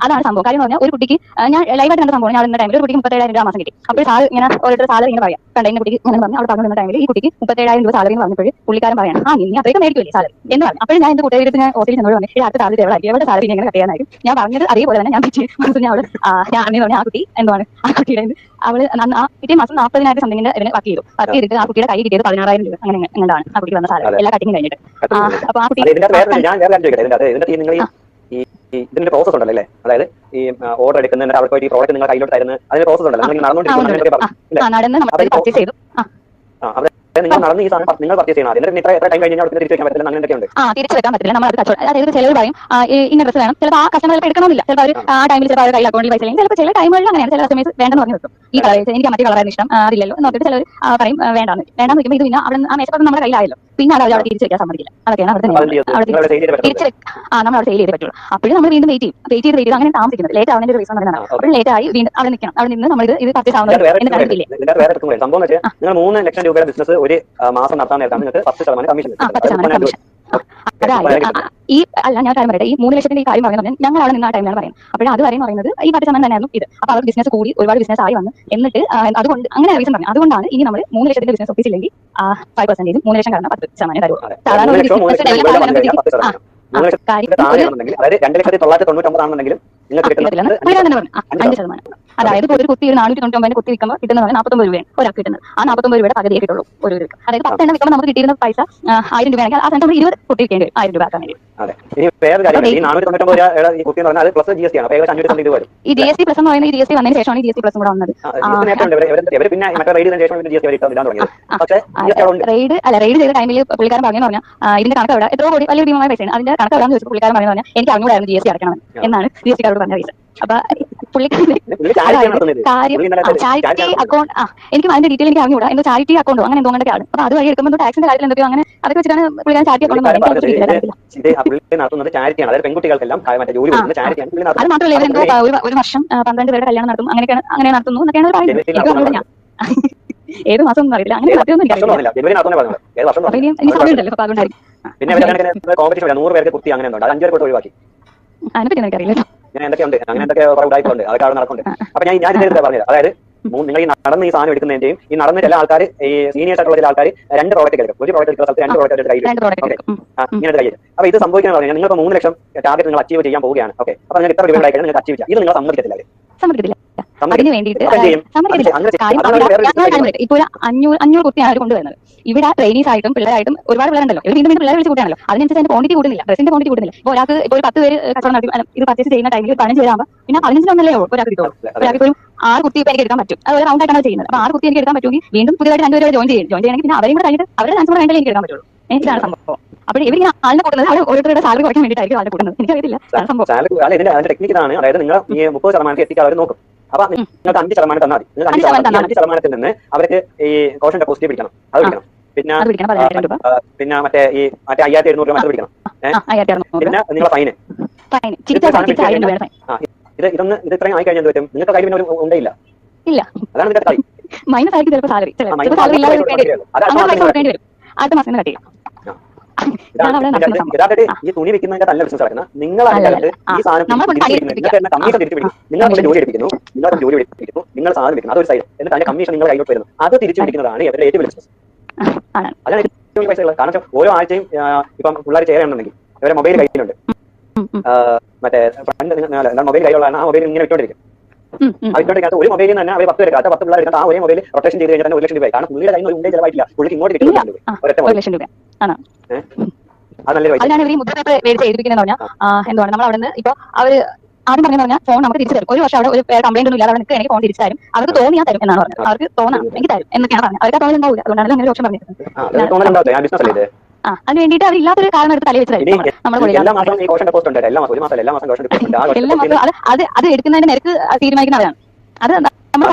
അതാണ് സംഭവം. കാര്യം പറഞ്ഞാൽ ഒരു കുട്ടിക്ക് ഞാൻ ലൈവായിട്ട് കണ്ട സംഭവം, ഞാൻ ഇന്ന ടൈമിൽ ഒരു കുട്ടിക്ക് 37,000 രൂപ മാസം കിട്ടി. അപ്പോൾ സാർ ഇങ്ങനെ ഓരോരുത്തർ സാലറി ഇങ്ങനെ പറയാം, കണ്ടെങ്കിൽ കുട്ടിക്ക് ഇങ്ങനെ പറഞ്ഞു അവിടെ പറഞ്ഞു ടൈമിൽ ഈ കുട്ടിക്ക് 37,000 രൂപ സാലറി പറഞ്ഞപ്പോൾ പുള്ളിക്കാരൻ പറയണം നീ അത്രയൊക്കെ മേടിക്കില്ലേ സാലറി എന്ന് പറഞ്ഞു. അപ്പോൾ ഞാൻ എന്റെ കുട്ടിയുടെ ഞാൻ ഓഫീസിൽ ചെന്നോട് പറഞ്ഞു അടുത്ത സാലറി എവിടെ സാലറി എങ്ങനെ കട്ട് ചെയ്യാനായിരിക്കും ഞാൻ പറഞ്ഞത്. അതേപോലെ തന്നെ ഞാൻ ഞാൻ ആ കുട്ടി എന്താണ് ആ കുട്ടിയുടെ അവള് പിറ്റേ മാസം 40,000 സംതിങ്ങിന്റെ ഇതിന് വർക്ക് ചെയ്തിട്ട് ആ കുട്ടിയുടെ കൈ കിട്ടിയത് 16,000 രൂപ അങ്ങനെ എന്താണ് ആ കുട്ടിക്ക് വന്ന സാലറി എല്ലാ കട്ടിങ് കഴിഞ്ഞിട്ട്. അപ്പൊ ആ കുട്ടി ഇതിന്റെ പ്രോസസ് ഉണ്ടല്ലോ, അതായത് ഈ ഓർഡർ എടുക്കുന്നതിന് അവർക്ക് ഈ പ്രോഡക്റ്റ് നിങ്ങൾ കയ്യിലോട്ട് തരുന്നത് അതിന്റെ പ്രോസസ് ഉണ്ടല്ലോ, പർച്ചേസ് ചെയ്തു. നിങ്ങൾ നടന്ന് ഈ സാധനം നിങ്ങൾ പർച്ചേസ് ചെയ്യണം. അതിന് എത്ര ടൈം കഴിഞ്ഞാൽ തിരിച്ചു വെക്കാൻ പറ്റില്ല, അങ്ങനെയൊക്കെ ഉണ്ട്. തിരിച്ചു വെക്കാൻ പറ്റില്ല. നമ്മൾ അത് കച്ചവടം, അതായത് ചിലർ പറയും ഇന്ന ഡ്രസ് വേണം, ചിലപ്പോൾ ആ കസ്റ്റമർ എടുക്കണമെന്നില്ല, ചിലപ്പോൾ അവർ ആ ടൈമിൽ ചിലപ്പോൾ അവർ കയ്യിൽ അക്കൗണ്ടിൽ പൈസ അല്ലെങ്കിൽ ചിലപ്പോൾ ചില ടൈമുകളിൽ അങ്ങനെയാണ് ചില കസ്റ്റമേഴ്സ് വേണ്ടെന്ന് പറഞ്ഞു വെക്കും. ഈ കളർ എനിക്ക് മറ്റേ കളറായിരുന്നു ഇഷ്ടം, അതില്ലല്ലോ എന്ന് പറഞ്ഞിട്ട് ചിലർ പറയും വേണ്ടാന്ന് വെക്കുമ്പോൾ ഇത് പിന്നെ അവിടെ ആ മേശപ്പുറം നമ്മുടെ കയ്യിലായല്ലോ, പിന്നെ അത് അവിടെ തിരിച്ചു വെക്കാൻ സമ്മതിക്കില്ല. അതൊക്കെയാണ് അവിടെ തിരിച്ച് നമ്മൾ അവിടെ സെയിൽ ചെയ്തേ പറ്റുള്ളൂ. അപ്പോഴും നമ്മൾ വീണ്ടും വെയിറ്റ് ചെയ്ത് അങ്ങനെ താമസിക്കുന്നത് ലേറ്റ് ആവുന്നതിന്റെ റീസൺ പറയുന്നതാണ്. അപ്പോൾ ലേറ്റ് ആയി വീണ്ടും അവിടെ നിൽക്കണം, അവിടെ നിന്ന് നമ്മൾ ഇത് പർച്ചേസ് ആവുന്നത് എന്ന് കണ്ടില്ലേ. സംഭവം എന്ന് വെച്ചാൽ നിങ്ങൾ 3 ലക്ഷം രൂപയുടെ ബിസിനസ് ഒരു മാസം നടത്താൻ നേരത്താണ് നിങ്ങൾക്ക് 10% കമ്മീഷൻ. അതായത് ഈ അല്ല ഞാൻ കാര്യം പറയട്ടെ, ഈ 3 ലക്ഷത്തിന്റെ ഈ കാര്യം പറയുന്നത് ഞങ്ങൾ അവിടെ നിന്ന് ആ ടൈമിലാണ് പറയുന്നത്. അപ്പോൾ അത് പറയുന്നത് ഈ 10% തന്നെയായിരുന്നു ഇത്. അപ്പൊ അവർ ബിസിനസ് കൂടി ഒരുപാട് ബിസിനസ് ആയി വന്നു. എന്നിട്ട് അതുകൊണ്ട് അങ്ങനെ റീസൺ പറഞ്ഞു. അതുകൊണ്ടാണ് ഇനി നമ്മൾ 3 ലക്ഷത്തിന്റെ ബിസിനസ് ഒപ്പിച്ചില്ലെങ്കിൽ 5% 3 ലക്ഷം കാരണം 10% തരുമോ. സാധാരണ ഒരു ബിസിനസ് അതായത് 2,999 ആണെന്നുണ്ടെങ്കിലും അതായത് ഒരു കുത്തി 499 കുത്തി വിൽക്കുമ്പോൾ കിട്ടുന്നത് 49 രൂപയാണ് ഒരാൾക്ക് കിട്ടുന്നത്. ആ 49 രൂപയുടെ പകുതിയെ കിട്ടുള്ളൂ ഒരു രൂപ. അതായത് 10 എണ്ണം വിൽക്കുമ്പോൾ നമുക്ക് കിട്ടിയിരുന്ന പൈസ 1000 രൂപയാണെങ്കിൽ ആ സമയത്ത് 20 കുത്തി വിൽക്കേണ്ടി വരും 1000 രൂപ ആക്കാൻ വേണ്ടി. ഈ GST പ്ലസ് എന്ന് പറയുന്നത് ഈ GST വന്നതിന് ശേഷമാണ് ഈ GST പ്ലസ് കൂടെ വന്നത്. റെയ്ഡ് ചെയ്ത ടൈമിൽ പുള്ളിക്കാരൻ പറഞ്ഞു പറഞ്ഞാൽ ഇതിന്റെ കണക്ക് എവിടെ എത്രയോ കോടി വലിയ ഭീമമായ പൈസയാണ്, അതിന്റെ കണക്ക് എവിടെയാണെന്ന് ചോദിച്ചു. പുള്ളിക്കാരൻ പറഞ്ഞു പറഞ്ഞാൽ എനിക്ക് അങ്ങോട്ടായിരുന്നു GST അടക്കണം എന്നാണ് GSTക്കാരോട് പറഞ്ഞ റീസൺ. അപ്പൊ ചാരിറ്റി അക്കൗണ്ട് എനിക്ക് അതിന്റെ ഡീറ്റെയിൽ എനിക്ക് അറിഞ്ഞൂടാ, എന്തോ ചാരിറ്റി അക്കൗണ്ടോ അങ്ങനെ എന്തോ ആണ്. അപ്പൊ അത് വഴി എടുക്കുമ്പോൾ ടാക്സിന്റെ കാര്യത്തിൽ എന്തൊക്കെയോ അങ്ങനെ അതൊക്കെ വെച്ചിട്ടാണ് പുള്ളിക്കാരൻ ചാരിറ്റി അക്കൗണ്ട് അത് മാത്രമല്ല ഇവരെന്തോ ഒരു വർഷം 12 പേരുടെ കല്യാണം നടത്തും, അങ്ങനെ നടത്തുന്നു എന്നൊക്കെയാണ് പറയുന്നത്. എനിക്ക് പറഞ്ഞത് ഞാൻ ഏത് മാസം ഒന്നും അറിയില്ല, അങ്ങനെ നടത്തിയൊന്നും എനിക്കറിയില്ല. സമയമുണ്ടല്ലോ, അപ്പൊ അതുകൊണ്ടായിരിക്കും. അതിനെപ്പറ്റി എനിക്കറിയില്ല. അങ്ങനെ എന്തൊക്കെയുണ്ട്, അങ്ങനെ എന്തൊക്കെ ഉടായ്പുണ്ട്, അതൊക്കെ അവിടെ നടക്കുന്നുണ്ട്. അപ്പൊ ഞാൻ പറഞ്ഞത് അതായത് നിങ്ങൾ ഈ നടന്ന് ഈ സാധനം എടുക്കുന്നതിന്റെയും ഈ നടന്ന് ചില ആൾക്കാർ ഈ സീനിയേഴ്സ് ആയിട്ടുള്ള ചില ആൾക്കാർ 2 പ്രോഡക്റ്റ് എടുക്കും, ഒരു പ്രോഡക്റ്റ് എടുക്കുന്ന സ്ഥലത്ത് 2 പ്രോഡക്റ്റ് കയ്യിൽ ഇങ്ങനെ കയ്യിൽ. അപ്പൊ ഇത് സംഭവിക്കുന്നത് പറഞ്ഞാൽ നിങ്ങൾക്ക് 3 ലക്ഷം ടാർഗറ്റ് നിങ്ങൾ അച്ചീവ് ചെയ്യാൻ പോവുകയാണ്. ഓക്കെ, അപ്പൊ നിങ്ങൾക്ക് എത്ര രൂപ നിങ്ങൾക്ക് അച്ചീവ് ചെയ്യാം, ഇത് നിങ്ങൾ സമ്മതിക്കത്തില്ല. അതിന് വേണ്ടിയിട്ട് ഇപ്പൊ ഒരു 500 കുട്ടിയാണ് അവർ കൊണ്ടുവരുന്നത്. ഇവിടെ ട്രെയിനീസ് ആയിട്ടും പിള്ളേരായിട്ടും ഒരുപാട് പിള്ളേരുണ്ടല്ലോ. ഇവർ വീണ്ടും പിള്ളേരെ വിളിച്ച് കൂട്ടാണല്ലോ. അതിനനുസരിച്ച് അതിന്റെ ക്വാണ്ടിറ്റി കൂടുന്നില്ല, ഡ്രസ്സിന്റെ ക്വാണ്ടിറ്റി കൂടുന്നില്ല. ഇപ്പോൾ ഒരാൾക്ക് ഇപ്പോൾ ഒരു 10 പേര് കച്ചവടം നടത്തി ഇത് പർച്ചേസ് ചെയ്യുന്ന ടൈമിൽ 15 പേരാകുമ്പോൾ പിന്നെ 15 ഒരാൾക്ക് കിട്ടുള്ളൂ. ഒരാൾക്ക് ഒരു 6 കുട്ടി ഇപ്പൊ എനിക്ക് എടുക്കാൻ പറ്റും. അത് ഒരു റൗണ്ട് ആയിട്ടാണ് ചെയ്യുന്നത്. അപ്പൊ 6 കുട്ടി എനിക്ക് എടുക്കാൻ പറ്റുമെങ്കിൽ വീണ്ടും പുതിയതായിട്ട് 2 പേരെ ജോയിൻ ചെയ്യണമെങ്കിൽ പിന്നെ അവരെയും കൂടെ കഴിഞ്ഞിട്ട് അവരുടെ ചാൻസ് കൂടെ വേണ്ടേ എനിക്ക് എടുക്കാൻ പറ്റുള്ളൂ. ഇതാണ് സംഭവം. അപ്പോൾ ഇവർ ആളിനെ കൂട്ടുന്നത് അവർ ഓരോരുത്തരുടെ സാലറി കുറയ്ക്കാൻ വേണ്ടിയിട്ടായിരിക്കും ആളിനെ കൂട്ടുന്നത്. എനിക്കറിയില്ല സംഭവം. ടെക്നിക്ക് ഇതാണ്. അതായത് നിങ്ങൾ ഈ 30% എത്തിക്കാൻ അവർ നോക്കും. അപ്പൊ നിങ്ങൾക്ക് 5% തന്നാൽ മതി. നിങ്ങൾക്ക് 5% നിന്ന് അവർക്ക് ഈ കോഷൻ ഡെപ്പോസിറ്റ് പിടിക്കണം, അത് പിടിക്കണം. പിന്നെ മറ്റേ 5700 രൂപ മറ്റത് പിടിക്കണം. പിന്നെ നിങ്ങളെ ഫൈന് ഇത് ഇത്രയും ആയി കഴിഞ്ഞാൽ പറ്റും. നിങ്ങൾക്ക് കാര്യം പിന്നെ ഉണ്ടായില്ല. ഇല്ല, അതാണ് ഇതിന്റെ കളി. മൈനസ് ആയിരിക്കും ചിലപ്പോൾ സാലറി അടുത്ത മാസം കട്ടില്ല. ഈ തുണി വെക്കുന്നതിന്റെ നല്ല ബിസിനസ് നടക്കുന്ന നിങ്ങളാണ് ഈ സാധനം കമ്മീഷൻ തിരിച്ചു പിടിക്കും. നിങ്ങൾ ജോലി എടുപ്പിക്കുന്നു, നിങ്ങൾ സാധനം വെക്കുന്നു, അതൊരു സൈഡ്. എന്നിട്ട് അതിന്റെ കമ്മീഷൻ നിങ്ങൾ കൈകൊണ്ട് വരുന്നു. അത് തിരിച്ചു പിടിക്കുന്നതാണ് ഇവരുടെ ഏറ്റവും വലിയ ബിസിനസ്. അതാണ് ഏറ്റവും പൈസ ഉള്ളത്. കാരണം ഓരോ ആഴ്ചയും ഇപ്പം പിള്ളേർ ചേരാണെന്നുണ്ടെങ്കിൽ ഇവരെ മൊബൈൽ കയ്യിലുണ്ട്. മറ്റേ മൊബൈൽ കൈയുള്ളതാണ്. ആ മൊബൈൽ ഇങ്ങനെ വിട്ടോണ്ടിരിക്കും. വിട്ടോണ്ടിരിക്കാത്ത ഒരു മൊബൈലിൽ തന്നെ അവർ 10 പേര് 10 പിള്ളേർ എടുക്കാത്ത ആ ഒരേ മൊബൈൽ റൊട്ടേഷൻ ചെയ്ത് കഴിഞ്ഞാൽ 1 ലക്ഷം രൂപ. കാരണം പുള്ളിയുടെ കയ്യിൽ ഒരു ചിലവായിട്ടില്ല, പുള്ളിക്ക് ഇങ്ങോട്ട് കിട്ടുന്നുണ്ട്. 1 ലക്ഷം രൂപ ആണ്. അതിനാണ് ഇവർ മുദ്രപേപ്പർ മേടിച്ച് എഴുതിപ്പിക്കുന്നത് പറഞ്ഞാൽ എന്താണ് നമ്മൾ അവിടെ നിന്ന് ഇപ്പൊ അവര് ആദ്യം പറഞ്ഞാൽ ഫോൺ നമുക്ക് തിരിച്ചു തരും. ഒരു വർഷം അവിടെ ഒരു കംപ്ലൈന്റ് ഒന്നും ഇല്ലാതെ എനിക്ക് ഫോൺ തിരിച്ചു തരും. അവർക്ക് തോന്നിയാൽ തരും എന്നാണ് പറഞ്ഞത്. അവർക്ക് തോന്നാം എനിക്ക് തരും എന്നൊക്കെയാണ് പറഞ്ഞത്. അവർക്ക് തോന്നുന്നു ഉണ്ടാവില്ല. അതുകൊണ്ടാണ് അങ്ങനെ ഓപ്ഷൻ പറഞ്ഞത്. അതിന് വേണ്ടിയിട്ട് അവർ ഇല്ലാത്തൊരു കാരണം എടുത്ത് തല വെച്ചതായിരിക്കും അത് എടുക്കുന്നതിന്റെ നിരക്ക് തീരുമാനിക്കുന്നവരാണ്. അത് നമ്മൾ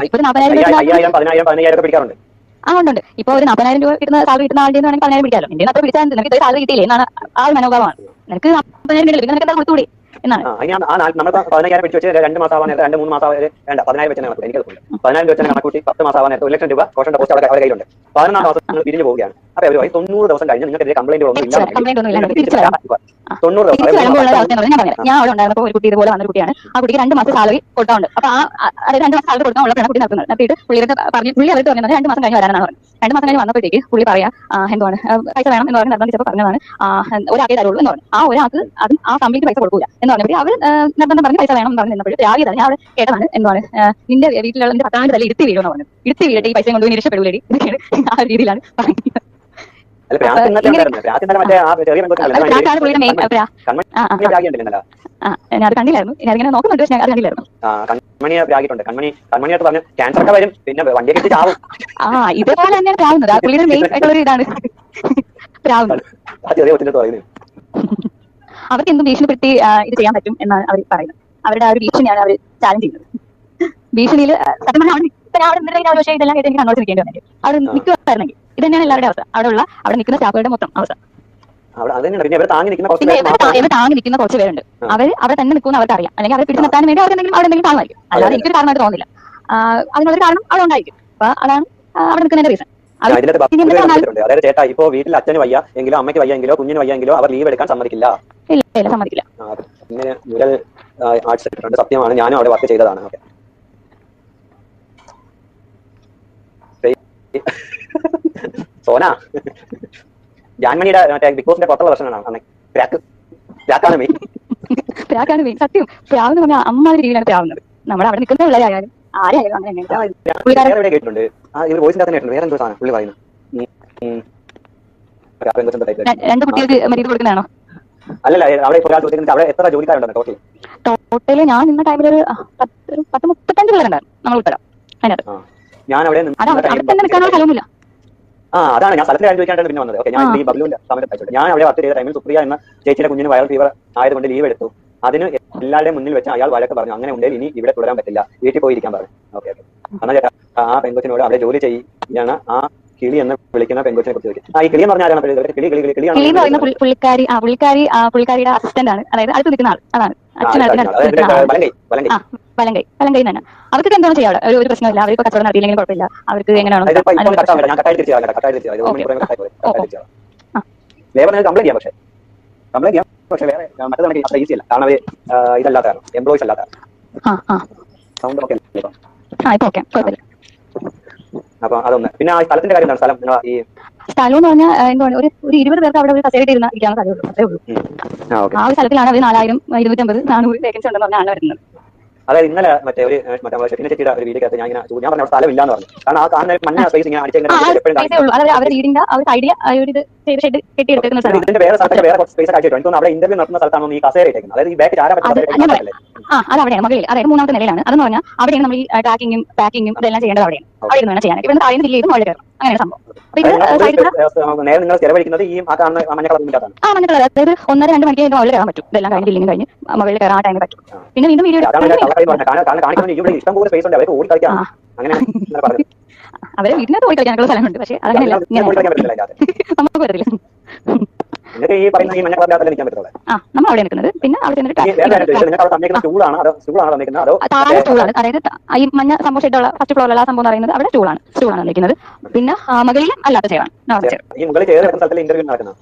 ഇപ്പൊ 40,000 ഉണ്ട്. ഇപ്പൊ ഒരു 40,000 രൂപ കിട്ടുന്ന സാലറി കിട്ടുന്ന ആളുടെ 10,000 പിടിക്കാമല്ലോ. എന്റെ അത്ര പിടിച്ചാൽ നിനക്ക് സാലറി കിട്ടിയില്ലേ എന്നാണ് ആ ഒരു മനോഭാവമാണ്. നിനക്ക് 40,000 കിട്ടില്ല, നിനക്ക് എന്താ കൊടുത്തുകൂടി എന്നാണ്. നമ്മൾ 10,000 പിടിച്ച് വെച്ച് 2 മാസം ആവാൻ നേരത്തെ 2-3 മാസം വേണ്ട 10,000 വെച്ചാൽ എനിക്ക് 10,000 വെച്ചാൽ കണക്കൂട്ടി 10 മാസം ആവാൻ നേരത്തെ 1 ലക്ഷം രൂപ കോഷൻ ഡെപ്പോസിറ്റ് അവരുടെ കയ്യിലുണ്ട്. 14 ദിവസം നിങ്ങൾ പിരിഞ്ഞു പോവുകയാണ്. അപ്പൊ അവർ 90 ദിവസം കഴിഞ്ഞ് നിങ്ങൾക്ക് കംപ്ലൈന്റ് ഒന്നും ഇല്ല. 90 ദിവസം ഞാൻ അവിടെ ഉണ്ടായിരുന്നപ്പോൾ ഒരു കുട്ടി ഇതുപോലെ വന്നൊരു കുട്ടിയാണ്. ആ കുട്ടിക്ക് 2 മാസം സാലറി കൊടുക്കാറുണ്ട്. അപ്പൊ അത് 2 മാസം സാലറി കൊടുക്കാൻ ഉള്ളതാണ് കുട്ടി നടത്തുന്നത്. നടത്തിയിട്ട് പുള്ളിയുടെ പറഞ്ഞു പുള്ളി അവർക്ക് പറഞ്ഞത് 2 മാസം കഴിഞ്ഞ് വരാനാണ് പറഞ്ഞത്. 2 മാസം കഴിഞ്ഞ് വന്നപ്പോഴത്തേക്ക് പുള്ളി പറയാ എന്താണ് പൈസ വേണം എന്ന് പറഞ്ഞ് നിർബന്ധിച്ചപ്പോൾ പറഞ്ഞതാണ് ഒരാൾക്കേ തരുള്ളൂ എന്ന് പറഞ്ഞു. ആ ഒരാൾക്ക് അതും ആ കമ്പനിക്ക് പൈസ കൊടുക്കൂല എന്ന് പറഞ്ഞപ്പോൾ അവർ നിർബന്ധം പറഞ്ഞ് പൈസ വേണം എന്ന് പറഞ്ഞു നിന്നപ്പോൾ രാവിലെ തന്നെ ഞാൻ അവിടെ കേട്ടതാണ് എന്താണ് നിന്റെ വീട്ടിലുള്ള നിന്റെ ഭർത്താവിന്റെ തല ഇരുത്തി വീഴുമെന്ന് പറഞ്ഞു. ഇരുത്തി വീഴട്ടെ, ഈ പൈസ കൊണ്ടുപോയി രക്ഷപ്പെടൂലേ ആ രീതിയിലാണ് പറയുന്നത്. അത് കണ്ടില്ലായിരുന്നു, ഞാനിങ്ങനെ നോക്കുന്നുണ്ട്, പക്ഷെ ഞാൻ കണ്ടില്ലായിരുന്നു. ഇതുപോലെ തന്നെയാണ് പ്രാവുന്നത്. ആ പുള്ളിയുടെ മെയിൻ ആയിട്ടുള്ള ഇതാണ് പ്രാവുന്നത്. അവർക്ക് എന്തും ഭീഷണിപ്പെടുത്തി ഇത് ചെയ്യാൻ പറ്റും എന്നാണ് അവർ പറയുന്നത്. അവരുടെ ആ ഒരു ഭീഷണിയാണ് അവർ ചാലഞ്ച് ചെയ്യുന്നത്. ഭീഷണിയിൽ സത്യം പറഞ്ഞാൽ അവിടെ പക്ഷേ ഇതെല്ലാം കേട്ട് എനിക്ക് കണ്ണോട് നിൽക്കേണ്ടി വന്നെങ്കിൽ അവിടെ നിൽക്കുമായിരുന്നെങ്കിൽ ഇത് തന്നെയാണ് എല്ലാവരുടെ അവസ്ഥ. അവിടെ നിൽക്കുന്ന സ്റ്റാഫുകളുടെ മൊത്തം അവസ്ഥ. ഇവർ താങ്ങി നിൽക്കുന്ന കുറച്ച് പേരുണ്ട്. അവർ തന്നെ നിൽക്കുന്ന അവർക്ക് അറിയാം. അല്ലെങ്കിൽ അവരെ പിടിച്ചു നിർത്താൻ വേണ്ടി അവർക്ക് എന്തെങ്കിലും അവിടെ എന്തെങ്കിലും കാണുമായിരിക്കും. അല്ലാതെ എനിക്കൊരു കാരണമായിട്ട് തോന്നുന്നില്ല. അതിനൊരു കാരണം അവിടെ ഉണ്ടായിരിക്കും. അപ്പൊ അതാണ് അവിടെ നിൽക്കുന്നതിന്റെ റീസൺ. അതായത് ചേട്ടാ ഇപ്പോ വീട്ടിൽ അച്ഛന് വയ്യ എങ്കിലോ അമ്മയ്ക്ക് വയ്യ എങ്കിലോ കുഞ്ഞിന് വയ്യ എങ്കിലോ അവർ ലീവ് എടുക്കാൻ സമ്മതിക്കില്ല. ഇല്ല സമ്മതിക്കില്ല. ഇങ്ങനെ മുരൽ ആർട്സ് എടുത്തിട്ടുണ്ട്. സത്യമാണ്, ഞാനും അവിടെ വർക്ക് ചെയ്തതാണ്. സോന ജാൻമണിയുടെ മറ്റേ ബിഗ് ബോസിന്റെ പുറത്തുള്ള പ്രശ്നമാണ് മെയിൻ. സത്യം പ്രാവെന്ന് പറഞ്ഞാൽ അമ്മാതിരി രീതിയിലാണ് പ്രാവുന്നത്. നമ്മൾ അവിടെ നിൽക്കുന്ന പിള്ളേരായാലും ആരായാലും അങ്ങനെ കേട്ടിട്ടുണ്ട്. വേറെ എന്തോ സാധനം പുള്ളി പറയുന്നത് 2 കുട്ടികൾക്ക് മരുന്ന് കൊടുക്കുന്നതാണോ? അല്ലല്ല, അവിടെ എത്ര ജോലിക്കാരുണ്ടോ ടോട്ടല്? ഞാൻ നിന്ന ടൈമിൽ ഒരു 10-35 പിള്ളേരുണ്ടായിരുന്നു നമ്മൾ ഉൾപ്പെടാം. അതിനകത്ത് ഞാൻ അവിടെ തന്നെ നിൽക്കാനുള്ള സ്ഥലമൊന്നുമില്ല. അതാണ് ഞാൻ സ്ഥലത്തിന്റെ കാര്യം ചോദിക്കാനാണ് പിന്നെ വന്നത്. ഞാൻ ഈ ബബ്ലുവിന്റെ സമയത്ത് അയച്ചോട്ടെ. ഞാൻ അവിടെ വർക്ക് ചെയ്ത ടൈമിൽ സുപ്രിയ എന്ന ചേച്ചിയുടെ കുഞ്ഞിന് വൈറൽ ഫീവർ ആയതുകൊണ്ട് ലീവ് എടുത്തു. അതിന് എല്ലാവരുടെയും മുന്നിൽ വെച്ച് അയാൾ വഴക്ക് പറഞ്ഞു, അങ്ങനെ ഉണ്ടെങ്കിൽ ഇനി ഇവിടെ തുടരാൻ പറ്റില്ല, വീട്ടിൽ പോയിരിക്കാൻ പറഞ്ഞു. ഓക്കെ എന്നാൽ ചേട്ടാ ആ പെൺകൊച്ചിനോട് അവിടെ ജോലി ചെയ്യാണ് ആ കിളി എന്ന് വിളിക്കുന്ന പെൺകൊച്ചിനെ കുറിച്ച് ചോദിക്കും. ഈ കിളി എന്ന് പറഞ്ഞാൽ പുള്ളിക്കാരിയുടെ അസിസ്റ്റന്റ് ആണ്. അതായത് അടുത്ത് നിൽക്കുന്ന ആൾ അതാണ് വലങ്കൈ തന്നെ. അവർക്ക് എന്താണ് ചെയ്യാം? ഒരു പ്രശ്നമില്ല. അവർക്ക് കച്ചവടം നടത്തിയില്ലെങ്കിൽ കുഴപ്പമില്ല. അവർക്ക് എങ്ങനെയാണോ പക്ഷെ വേറെ മറ്റേതാണെങ്കിൽ അത്ര ഈസി അല്ല. കാരണം ഇതല്ലാത്ത എംപ്ലോയീസ് അല്ലാത്ത സൗണ്ട് ഒക്കെ. അപ്പൊ അതൊന്ന്. പിന്നെ ആ സ്ഥലത്തിന്റെ കാര്യം എന്താണ്? സ്ഥലം ഈ സ്ഥലം എന്ന് പറഞ്ഞാൽ എന്താണ് ഒരു 20 പേർക്ക് അവിടെ ഒരു കസേരയിട്ട് ഇരിക്കാനുള്ള സ്ഥലമുള്ളൂ. അത്രേ ഉള്ളൂ. ആ ഒരു സ്ഥലത്തിലാണ് അവർ 4,000, 250, 400 വേക്കൻസി ഉണ്ടെന്ന് പറഞ്ഞാണ് വരുന്നത്. അതായത് ഇന്നലെ മറ്റേ ഷെഫിനെ ചേച്ചിയുടെ ഒരു വീഡിയോ ഞാൻ ഞാൻ പറഞ്ഞ സ്ഥലമില്ല എന്ന് പറഞ്ഞു. കാരണം ആ കാണുന്ന മഞ്ഞ സ്പേസ് ഇങ്ങനെ ഇതിന്റെ വേറെ സ്ഥലത്ത് വേറെ സ്പേസ് ആയിട്ട് എനിക്ക് അവിടെ ഇന്റർവ്യൂ നടത്തുന്ന സ്ഥലത്താണ് ഈ കസേര ഇട്ടേക്കുന്നത്. അതായത് ഈ ബാക്ക് ചാര അത് അവിടെയാണ് മകളിൽ, അതായത് 3ാമത്തെ നിലയിലാണ്. അതെന്ന് പറഞ്ഞാൽ അവിടെയാണ് നമ്മൾ ഈ ട്രാക്കിങ്ങും പാക്കിങ്ങും അതെല്ലാം ചെയ്യേണ്ടത്. അവിടെയാണ് അവിടെ നിന്ന് ചെയ്യാൻ ഇവിടെ താഴെ ജില്ലയിൽ മുകളിൽ കയറും. അങ്ങനെ സംഭവം. നേരെ നിങ്ങൾ ചെലവഴിക്കുന്നത് ഈ ആ കാണുന്ന മഞ്ഞ കളറിനകത്താണ്. ആ മഞ്ഞ കളർ, അതായത് 1-2 മണിക്ക് മുകളിൽ കയറാൻ പറ്റും. ഇതെല്ലാം കഴിഞ്ഞ് ജില്ലിങ് കഴിഞ്ഞ് മുകളിൽ കയറാൻ ആ ടൈമിൽ പറ്റും. പിന്നെ വീണ്ടും വീഡിയോ കാണിക്കുന്നത് ഇഷ്ടം പോലെ സ്പേസ് ഉണ്ട്, അവർക്ക് ഓടി കളിക്കാം. അങ്ങനെ അവരെ വീട്ടിനകത്ത് പോയി കളിക്കാനുള്ള സ്ഥലമുണ്ട്. പക്ഷേ അതങ്ങനെയല്ല, നമുക്ക് പറ്റത്തില്ല. ഈ പറയുന്ന ഈ മഞ്ഞ കളറിനകത്തല്ലേ നിൽക്കാൻ പറ്റുള്ളൂ. നമ്മൾ അവിടെ നിൽക്കുന്നത്. പിന്നെ അവിടെ ചെന്നിട്ട് താഴെ സ്റ്റൂളാണ്, അതായത് ഈ മഞ്ഞ സംഭവം ഷെഡുള്ള ഫസ്റ്റ് ഫ്ലോറിലുള്ള സംഭവം പറയുന്നത് അവിടെ സ്റ്റൂളാണ് നിൽക്കുന്നത്. പിന്നെ മകളിലും അല്ലാത്ത ചെയറാണ്. മകളിലാണ് ഗ്രൂപ്പ് ഇന്റർവ്യൂ നടത്തുന്നത്.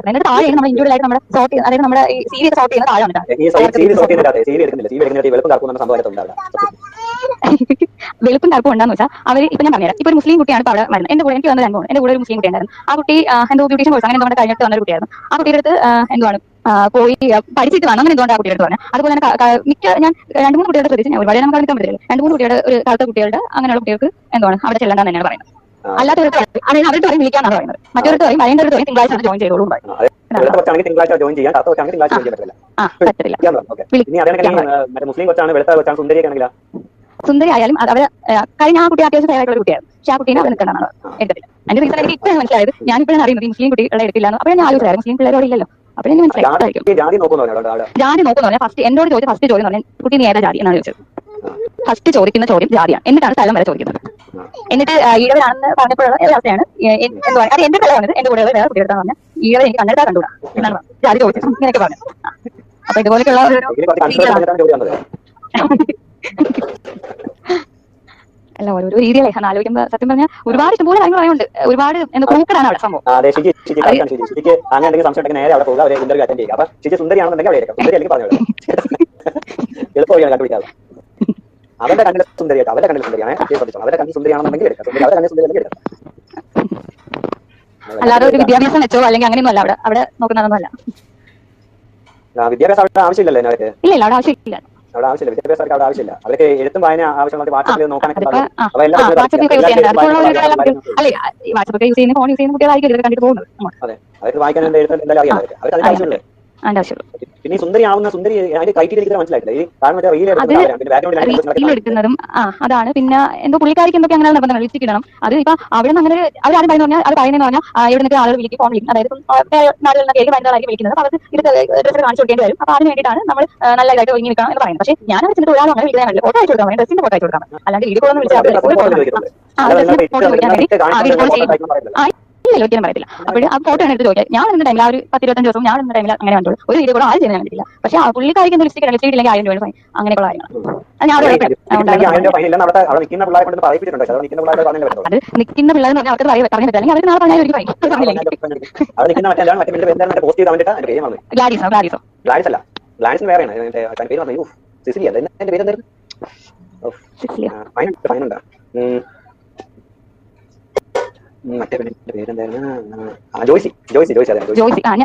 എന്നിട്ട് താഴെയാണ് നമ്മൾ ഇൻഡിവിജ്വൽ ആയിട്ട് നമ്മുടെ സോർട്ട് ചെയ്യുന്നത്. അതായത് നമ്മുടെ ഈ സി വി സോർട്ട് ചെയ്യുന്ന താഴെയാണ്. വെളുപ്പും കറുപ്പും ഉണ്ടാന്ന് വെച്ചാൽ അവർ ഇപ്പൊ ഞാൻ പറഞ്ഞുതരാം. ഇപ്പൊ ഒരു മുസ്ലിം കുട്ടിയാണ് ഇപ്പൊ അവിടെ വരുന്നത്. എന്റെ കൂടെ എനിക്ക് വന്ന അനുഭവം. എന്റെ കൂടെ ഒരു മുസ്ലിം കുട്ടി ഉണ്ടായിരുന്നു. ആ കുട്ടി എന്തോ ബ്യൂട്ടീഷ്യൻ കോഴ്സ് അങ്ങനെ എന്തുകൊണ്ട് കഴിഞ്ഞിട്ട് വന്നൊരു കുട്ടിയായിരുന്നു. ആ കുട്ടിയുടെ അടുത്ത് എന്താണ് പോയി പഠിച്ചിട്ട് വേണം അങ്ങനെ എന്തുകൊണ്ട് ആ കുട്ടിയുടെ പറഞ്ഞു. അതുപോലെ തന്നെ മിക്ക ഞാൻ 2-3 കുട്ടികളുടെ ശ്രദ്ധിച്ചു. ഞാൻ ഒരുപാട് നമുക്ക് നിൽക്കാൻ പറ്റില്ല. 2-3 കുട്ടികളുടെ ഒരു കറുത്ത കുട്ടികളുടെ അങ്ങനെയുള്ള കുട്ടികൾക്ക് എന്താണ് അവിടെ ചെല്ലണ്ടെന്ന് തന്നെയാണ് പറയുന്നത്. അല്ലാത്തവർക്ക് അതായത് അവരുടെ പറയും വിളിക്കാന്നാണ് പറയുന്നത്. മറ്റൊരു പറയും വരേണ്ടവർ പറയും തിങ്കളാഴ്ച ജോയിൻ ചെയ്തോളൂ. സുന്ദരി ആയാലും അവരെ കഴിഞ്ഞ ആ കുട്ടി അത്യാവശ്യം ഫേവറായിട്ടുള്ള കുട്ടിയായിരുന്നു. പക്ഷെ ആ കുട്ടീനെ അവിടെ നിൽക്കണമെന്നാണ് എടുത്തില്ല. അതിന്റെ റീസൺ എനിക്ക് ഇപ്പോഴാണ് മനസ്സിലായത്. ഞാനിപ്പോഴാണ് അറിയുന്നത് ഈ മുസ്ലിം കുട്ടികളെ എടുക്കില്ല. അപ്പോൾ ഞാൻ ആലോചിച്ചായിരുന്നു മുസ്ലിം പിള്ളേരോട് ഇല്ലല്ലോ. അപ്പോൾ എനിക്ക് മനസ്സിലായി ജാതി നോക്കുന്നു. ഫസ്റ്റ് എന്നോട് ചോദിച്ച ഫസ്റ്റ് ചോദ്യം പറഞ്ഞാൽ കുട്ടി നീ ഏതാ ജാതി എന്നാണ് ചോദിച്ചത്. ഫസ്റ്റ് ചോദിക്കുന്ന ചോദ്യം ജാതിയാണ്. എന്നിട്ടാണ് സ്ഥലം വരെ ചോദിക്കുന്നത്. എന്നിട്ട് ഈഴവരാണെന്ന് പറഞ്ഞപ്പോഴുള്ള അവസ്ഥയാണ് എന്താ പറയുക, അത് എന്റെ സ്ഥലമാണ്, എന്റെ കൂടെ വേറെ കുട്ടിയെടുത്താ പറഞ്ഞാൽ ഈഴവ എനിക്ക് കണ്ടെടുത്താൽ കണ്ടുകൂടാ എന്നാണ് ജാതി ചോദിച്ചത്. ഇങ്ങനെയൊക്കെ പറഞ്ഞു. അപ്പൊ ഇതുപോലെയുള്ള അല്ല ഓരോ രീതികളെ ആലോചിക്കുമ്പോൾ സത്യം പറഞ്ഞാൽ ഒരുപാട് ഇഷ്ടംപോലെ കാര്യങ്ങൾ പറയുന്നുണ്ട്. ഒരുപാട് ക്രൂക്കറാണ് അവിടെ സംഭവം. അവരുടെ കണ്ണിൽ സുന്ദരിയായിട്ട് അവരുടെ കണ്ണിൽ സുന്ദരിയാണ്. അവരുടെ കണ്ണിൽ സുന്ദരിയാണെന്നുണ്ടെങ്കിൽ അവരുടെ കണ്ണിൽ സുന്ദരി. അല്ലാതെ ഒരു വിദ്യാഭ്യാസം വെച്ചോ അല്ലെങ്കിൽ അങ്ങനെയൊന്നും അല്ല അവിടെ നോക്കുന്നതൊന്നുമല്ല. വിദ്യാഭ്യാസം അവിടെ ആവശ്യമില്ലല്ലോ അവർക്ക്. ഇല്ല അവിടെ ആവശ്യമില്ല. അവിടെ ആവശ്യമില്ല വിദ്യാഭ്യാസം അവിടെ ആവശ്യമില്ല. അവർക്ക് എഴുത്തും വായന ആവശ്യമുള്ള വാട്സാപ്പിൽ നോക്കാനൊക്കെ വാട്സപ്പ് യൂസ് ചെയ്യുന്ന ഫോൺ യൂസ് ചെയ്യുന്ന കുട്ടികളായിരിക്കും കണ്ടിട്ട് പോകുന്നത്. അതെ അവർക്ക് വായിക്കാൻ എഴുതാൻ എന്തായാലും അറിയാം. അവർക്ക് അതിന്റെ ആവശ്യമുള്ളൂ. പിന്നെ ഈ സുന്ദരി ആവുന്ന സുന്ദരി അതിന്റെ ക്രൈറ്റീരിയ മനസ്സിലായിട്ടില്ല. ഈ റീലെടുക്കുന്നതും അതാണ്. പിന്നെ എന്തോ പുള്ളിക്കാരിക്ക് എന്തൊക്കെ അങ്ങനെ നിർബന്ധങ്ങൾ ലിപ്സ്റ്റിക് ഇടണം. അത് ഇപ്പൊ അവിടെ നിന്ന് അങ്ങനെ അവരാരും പറയുന്ന പറഞ്ഞാൽ അത് പറയുന്നതെന്ന് പറഞ്ഞാൽ ഇവിടെ നിന്ന് ആളുകൾ വിളിക്കും, ഫോൺ വിളിക്കും. അതായത് നാടുകളിൽ നിന്നൊക്കെ വനിതകളായിരിക്കും വിളിക്കുന്നത്. അപ്പൊ അത് ഇത് ഡ്രസ്സ് കാണിച്ചു കൊടുക്കേണ്ടി വരും. അപ്പൊ അതിന് വേണ്ടിയിട്ടാണ് നമ്മൾ നല്ല ഇതായിട്ട് ഒരുങ്ങി നിൽക്കണം എന്ന് പറയുന്നത്. പക്ഷേ ഞാൻ വെച്ചിട്ട് ഒരാളും അങ്ങനെ വിളിക്കാൻ വേണ്ടി ഫോട്ടോ അയച്ചു കൊടുക്കാൻ വേണ്ടി ഡ്രസ്സിന്റെ ഫോട്ടോ അയച്ചു കൊടുക്കാം. അല്ലാണ്ട് വീഡിയോ കോൾ ഒന്നും വിളിച്ചാൽ ഒരിക്കലും പറയത്തില്ല. അപ്പോൾ ആ ഫോട്ടോ എടുത്ത് ചോദിക്കാം. ഞാൻ ഇന്ന ടൈമിൽ ആ ഒരു 10-25 ദിവസം ഞാൻ ഇന്ന ടൈമിൽ അങ്ങനെ കണ്ടോളൂ. ഒരു വീഡിയോ കൂടെ ആരും ചെയ്യാൻ കണ്ടിട്ടില്ല. പക്ഷെ ആ പുള്ളിക്കാരിക്ക് ലിപ്സ്റ്റിക് ഇല്ലെങ്കിൽ 1000 രൂപ ഫൈൻ അങ്ങനെയുള്ള കാര്യങ്ങൾ. അത് നിൽക്കുന്ന പിള്ളേർ പറഞ്ഞാൽ അവർക്ക് പറയാൻ പറ്റില്ല. അല്ലെങ്കിൽ അവർ നാളെ പറഞ്ഞാൽ ഒരു ഫൈൻ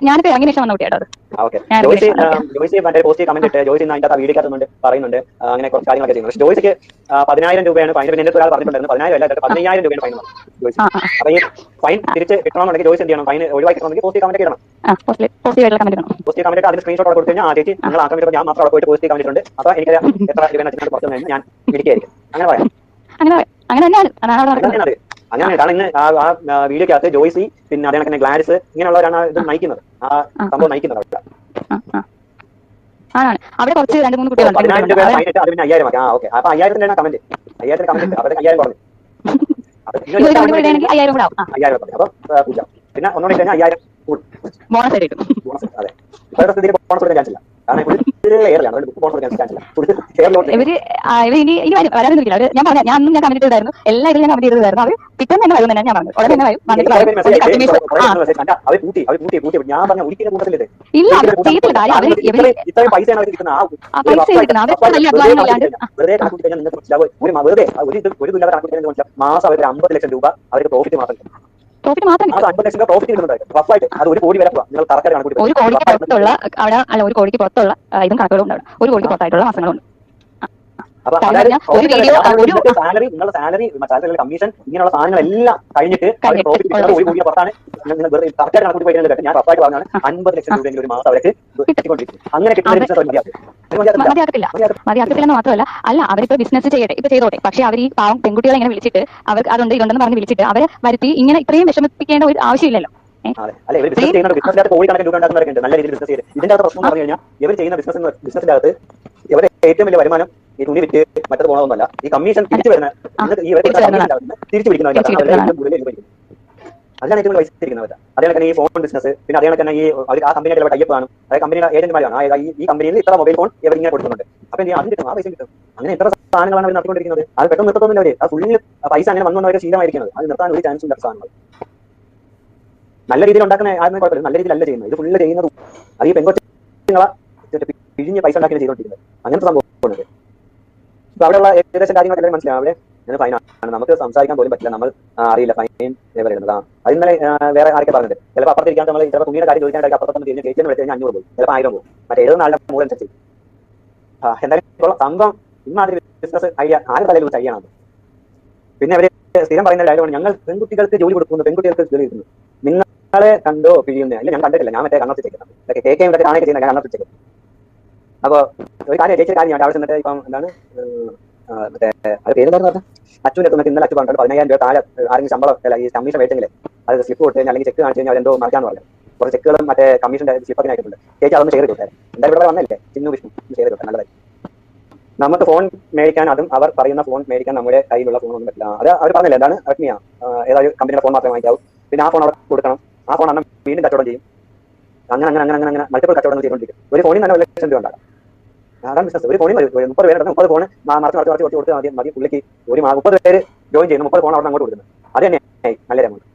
ഞാനിപ്പോ അങ്ങനെ ഇഷ്ടം വന്ന കുട്ടിയാട്ടോ. പറയുന്നുണ്ട് അങ്ങനെ കുറച്ച് കാര്യങ്ങളൊക്കെ ചെയ്യുന്നത്. ജോയ്സിക്ക് 10,000 രൂപയാണ് ഫൈൻ. പിന്നെ എന്റെ ഒരാൾ പറഞ്ഞിട്ടുണ്ടായിരുന്നു 10,000 അല്ല 15,000 രൂപയാണ് ഫൈൻ. അപ്പൊ ഈ ഫൈൻ തിരിച്ച് കിട്ടണമെന്നുണ്ടെങ്കിൽ ജോയ്സ് എന്ത് ചെയ്യണം? ഫൈൻ ഒഴിവാക്കി കിട്ടണമെങ്കിൽ പോസ്റ്റ് കമന്റ് ഇടണം. പോസ്റ്റ് കമന്റ് അതിന് സ്ക്രീൻഷോട്ട് കൊടുത്തു കഴിഞ്ഞാൽ ആ ചേച്ചി നിങ്ങൾ ആ കമന്റ് ഞാൻ മാത്രം അവിടെ പോയിട്ട് പോസ്റ്റ് കമന്റ് ഉണ്ട്. അപ്പൊ എനിക്ക് എത്ര രൂപ പുറത്തു നിന്ന് ഞാൻ പിടിക്കായിരിക്കും. അങ്ങനെ പറയാം. അങ്ങനെയാണ്. കാരണം ഇന്ന് ആ വീഡിയോക്കകത്ത് ജോയ്സി പിന്നെ അതേ കണക്കിന് ഗ്ലാരിസ് ഇങ്ങനെയുള്ളവരാണ് ഇത് നയിക്കുന്നത്. ആ സംഭവം നയിക്കുന്നത്. അവിടെ കുറച്ച് 2-3 കുട്ടികൾ 10,000 രൂപ ഫൈനിട്ട് അത് പിന്നെ 5,000 ആക്കി. ഓക്കെ. അപ്പൊ 5,000 കമന്റ് 5,000 കമന്റ് അവരുടെ 5,000 കുറഞ്ഞു. 5,000 കൂടെ 5,000 കുറഞ്ഞു. അപ്പൊ പൂജ പിന്നെ ഒന്നുകൂടി കഴിഞ്ഞാൽ 5,000 ബോണസ് ആയിരിക്കും. അതെ ഇപ്പോഴത്തെ സ്ഥിതി ബോണസ് കൊടുക്കാൻ ചാൻസ് ഇല്ല. കാരണം ഇവര് ഇനി വരാനൊന്നുമില്ല. ഞാൻ പറഞ്ഞു ഞാൻ കമന്റ് ചെയ്തായിരുന്നു. എല്ലാ ഇതിലും ഞാൻ കമന്റ് ചെയ്തായിരുന്നു. അവർ പിറ്റേന്ന് തന്നെ വരും തന്നെ ഞാൻ പറഞ്ഞു. ഉടനെ തന്നെ വരും. ഇല്ല ചെയ്യത്തില്ല കാര്യം. പൈസ മാസം അവർക്ക് 50 ലക്ഷം രൂപ അവർക്ക് പ്രോഫിറ്റ് മാത്രം. പ്രോഫിറ്റ് മാത്രം അത് 50 ലക്ഷം രൂപ പ്രോഫിറ്റ് കിട്ടുന്നുണ്ടായിരുന്നു റഫായിട്ട്. അത് 1 കോടി വരെ പോവാം. നിങ്ങൾ കറക്റ്റായിട്ട് കണക്കൂട്ടി ഒരു കോടിക്ക് പുറത്തുള്ള അവിടെ അല്ല 1 കോടിക്ക് പുറത്തുള്ള ഇതും കണക്കുകളും ഉണ്ട്. 1 കോടിക്ക് പുറത്തായിട്ടുള്ള മാസങ്ങളുണ്ട്. അപ്പൊ കാര്യം അതായത് ഒരു വീഡിയോ ഒരു സാലറി, നിങ്ങളുടെ സാലറി, കമ്മീഷൻ, ഇങ്ങനെയുള്ള സാധനങ്ങളെല്ലാം കഴിഞ്ഞിട്ട് പ്രോഫിറ്റ് കിട്ടുന്നത് 1 കോടിയുടെ പുറത്താണ്. നിങ്ങൾ വെറുതെ കറക്റ്റായിട്ട് കണക്കൂട്ടി പോയി കേട്ടോ. ഞാൻ റഫായിട്ട് പറഞ്ഞാണ് 50 ലക്ഷം രൂപയെങ്കിലും ഒരു മാസം അവർക്ക് കിട്ടിക്കൊണ്ടിരിക്കും. അങ്ങനെ കിട്ടുന്ന ബിസിനസ് മതിയാക്കത്തില്ലെന്ന് മാത്രമല്ല, അല്ല അവരിപ്പോ ബിസിനസ് ചെയ്യട്ടെ, ഇപ്പൊ ചെയ്തോട്ടെ. പക്ഷെ അവർ ഈ പാവം പെൺകുട്ടികളെ ഇങ്ങനെ വിളിച്ചിട്ട് അവർക്ക് അതുണ്ട് ഇതുണ്ടെന്ന് പറഞ്ഞ് വിളിച്ചിട്ട് അവരെ വരുത്തി ഇങ്ങനെ ഇത്രയും വിഷമിപ്പിക്കേണ്ട ഒരു ആവശ്യമില്ലല്ലോ. അല്ലെ, ഇവർ ബിസിനസ് ചെയ്യുന്ന ബിസിനസ്സിനകത്ത് കോടിക്കണക്കിന് രൂപ ഉണ്ടാക്കുന്നവരുണ്ട്. നല്ല രീതിയിൽ ബിസിനസ് ചെയ്ത് ഇതിന്റെ അകത്ത് പ്രശ്നം എന്ന് പറഞ്ഞു കഴിഞ്ഞാൽ ഇവർ ചെയ്യുന്ന ബിസിനസിന്റെ അകത്ത് ഇവരുടെ ഏറ്റവും വലിയ വരുമാനം ഈ തുണി വിറ്റ് മറ്റത് പോകണമെന്നല്ല, ഈ കമ്മീഷൻ തിരിച്ചു വരുന്ന തിരിച്ചു പിടിക്കുന്നവർ. അതിനാണ് ഏറ്റവും പൈസ ഇരിക്കുന്നവർ. അതേ കണക്ക് ഈ ഫോൺ ബിസിനസ്, പിന്നെ അതേ കണക്ക് ഈ ആ കമ്പനിയുടെ ടൈപ്പ് ആണ്, അതായത് കമ്പനിയുടെ ഏജന്റുമാരാണ്. ഈ കമ്പനിയിൽ ഇത്ര മൊബൈൽ ഫോൺ ഇവരിങ്ങനെ കൊടുക്കുന്നുണ്ട്. അപ്പൊ അതിന് കിട്ടും, ആ പൈസ കിട്ടും. അങ്ങനെ എത്ര സാധനങ്ങളാണ് അവർ നടത്തിക്കൊണ്ടിരിക്കുന്നത്. അത് പെട്ടെന്ന് നിർത്തത്തൊന്നുമില്ല. അവർ ആ ഫുള്ള് പൈസ അങ്ങനെ വന്നവരെ ശീലമായിരിക്കുന്നത്. അത് നിർത്താൻ ഒരു ചാൻസും ഇല്ലാത്ത സാധനങ്ങൾ. നല്ല രീതിയിൽ ഉണ്ടാക്കുന്ന ആരും കുഴപ്പമില്ല, നല്ല രീതിയിലല്ല ചെയ്യുന്നത്. ഇത് ഫുള്ള് ചെയ്യുന്നത് അത് ഈ പെൺകൊച്ചുങ്ങളെ പിഴിഞ്ഞ് പൈസ ഉണ്ടാക്കി ചെയ്തുകൊണ്ടിരിക്കുന്നത്. അങ്ങനത്തെ സംഭവമുണ്ട്. അപ്പൊ അവിടെയുള്ള ഏകദേശം കാര്യങ്ങളൊക്കെ മനസ്സിലാവും. അവിടെ ഞാൻ ഫൈനാണ്, നമുക്ക് സംസാരിക്കാൻ പോലും പറ്റില്ല, നമ്മൾ അറിയില്ല ഫൈൻ വരുന്നത്. അത് ഇന്നലെ വേറെ ആരൊക്കെ പറഞ്ഞിട്ട് ചിലപ്പോൾ അപ്പുറത്തിരിക്കാൻ നമ്മൾ ചിലപ്പോൾ തുണിയുടെ കാര്യം ചോദിക്കാനായിട്ട് അപ്പുറത്തൊന്ന് തിരിഞ്ഞ് ചേച്ചിന്ന് വിളിച്ചു കഴിഞ്ഞാൽ 500 പോകും, ചിലപ്പോൾ 1000 പോകും. മറ്റേ 74 മൂലം ചെയ്യും. എന്തായാലും ഇപ്പോൾ സംഭവം ഇമാതിരി ബിസിനസ് ഐഡിയ ആരും തലയിൽ വെച്ച് ഐഡിയ ആണ്. പിന്നെ അവര് സ്ഥിരം പറയുന്ന ഡയലോഗാണ്, ഞങ്ങൾ പെൺകുട്ടികൾക്ക് ജോലി കൊടുക്കുന്നു, പെൺകുട്ടികൾക്ക് ജോലി കിട്ടുന്നു. നിങ്ങളെ കണ്ടോ പിഴിയുന്ന ഇല്ല, ഞാൻ കണ്ടിട്ടില്ല, ഞാൻ മറ്റേ കണ്ണത്ത് ചെയ്യുന്നത് കേൾക്കുകയും ഇതൊക്കെ കാണുകയൊക്കെ ചെയ്യുന്ന ഞാൻ കണ്ണത്ത് ചെയ്യും. അപ്പൊ ഒരു കാര്യം ചേച്ചി കാര്യം അവിടെ ചെന്നിട്ട് ഇപ്പം എന്താണ് മറ്റേ അത് പേരെന്താന്ന് പറഞ്ഞാൽ അച്ഛൻ്റെ എത്തുന്നത് ഇന്നലെ അച്ഛൻ പറഞ്ഞിട്ട് 15000 രൂപ താഴെ ആരെങ്കിലും ശമ്പളം അല്ല ഈ കമ്മീഷൻ മേടിച്ചെങ്കിൽ അത് സ്ലിപ്പ് കൊടുത്ത് കഴിഞ്ഞാൽ അല്ലെങ്കിൽ ചെക്ക് കാണിച്ചു കഴിഞ്ഞാൽ എന്തോ മറിക്കാന്ന് പറഞ്ഞു. കുറച്ച് ചെക്കുകളും മറ്റേ കമ്മീഷന്റെ സ്ലിപ്പൊക്കെ ആയിട്ടുണ്ട്. ചേച്ചി അതൊന്ന് ഷെയർ ചെയ്തോട്ടെ. എന്തായാലും ഇവിടെ വന്നല്ലേ ചിന്നു വിഷ്ണു ഷെയർ ചെയ്തോട്ടെ, നല്ലതായി. നമുക്ക് ഫോൺ മേടിക്കാൻ, അതും അവർ പറയുന്ന ഫോൺ മേടിക്കാൻ നമ്മുടെ കയ്യിലുള്ള ഫോണൊന്നും പറ്റില്ല. അത് അവർ പറഞ്ഞില്ല, എന്താണ് റെഡ്മിയാ ഏതായാലും കമ്പനിയുടെ ഫോൺ മാത്രമേ വാങ്ങിക്കാവൂ. പിന്നെ ആ ഫോൺ അവിടെ കൊടുക്കണം, ആ ഫോൺ അണ്ണം വീണ്ടും കച്ചവടം ചെയ്യും. അങ്ങനെ മൾട്ടിപ്പിൾ കച്ചവടങ്ങൾ ചെയ്തുകൊണ്ടിരിക്കും. ഒരു ഫോണിൽ തന്നെ 1 ലക്ഷം രൂപ ഉണ്ടാകും. അതാണ് ബിസിനസ്. ഒരു ഫോണിൽ 30 പേര് 30 ഫോൺ മറച്ച് കൊടുത്ത് മതി പുള്ളിക്ക് ഒരു 30 പേര് ജോയിൻ ചെയ്യുന്നു, 30 ഫോൺ അവിടെ അങ്ങോട്ട് കൊടുക്കുന്നത്. അത് തന്നെ നല്ല എമൗണ്ട്.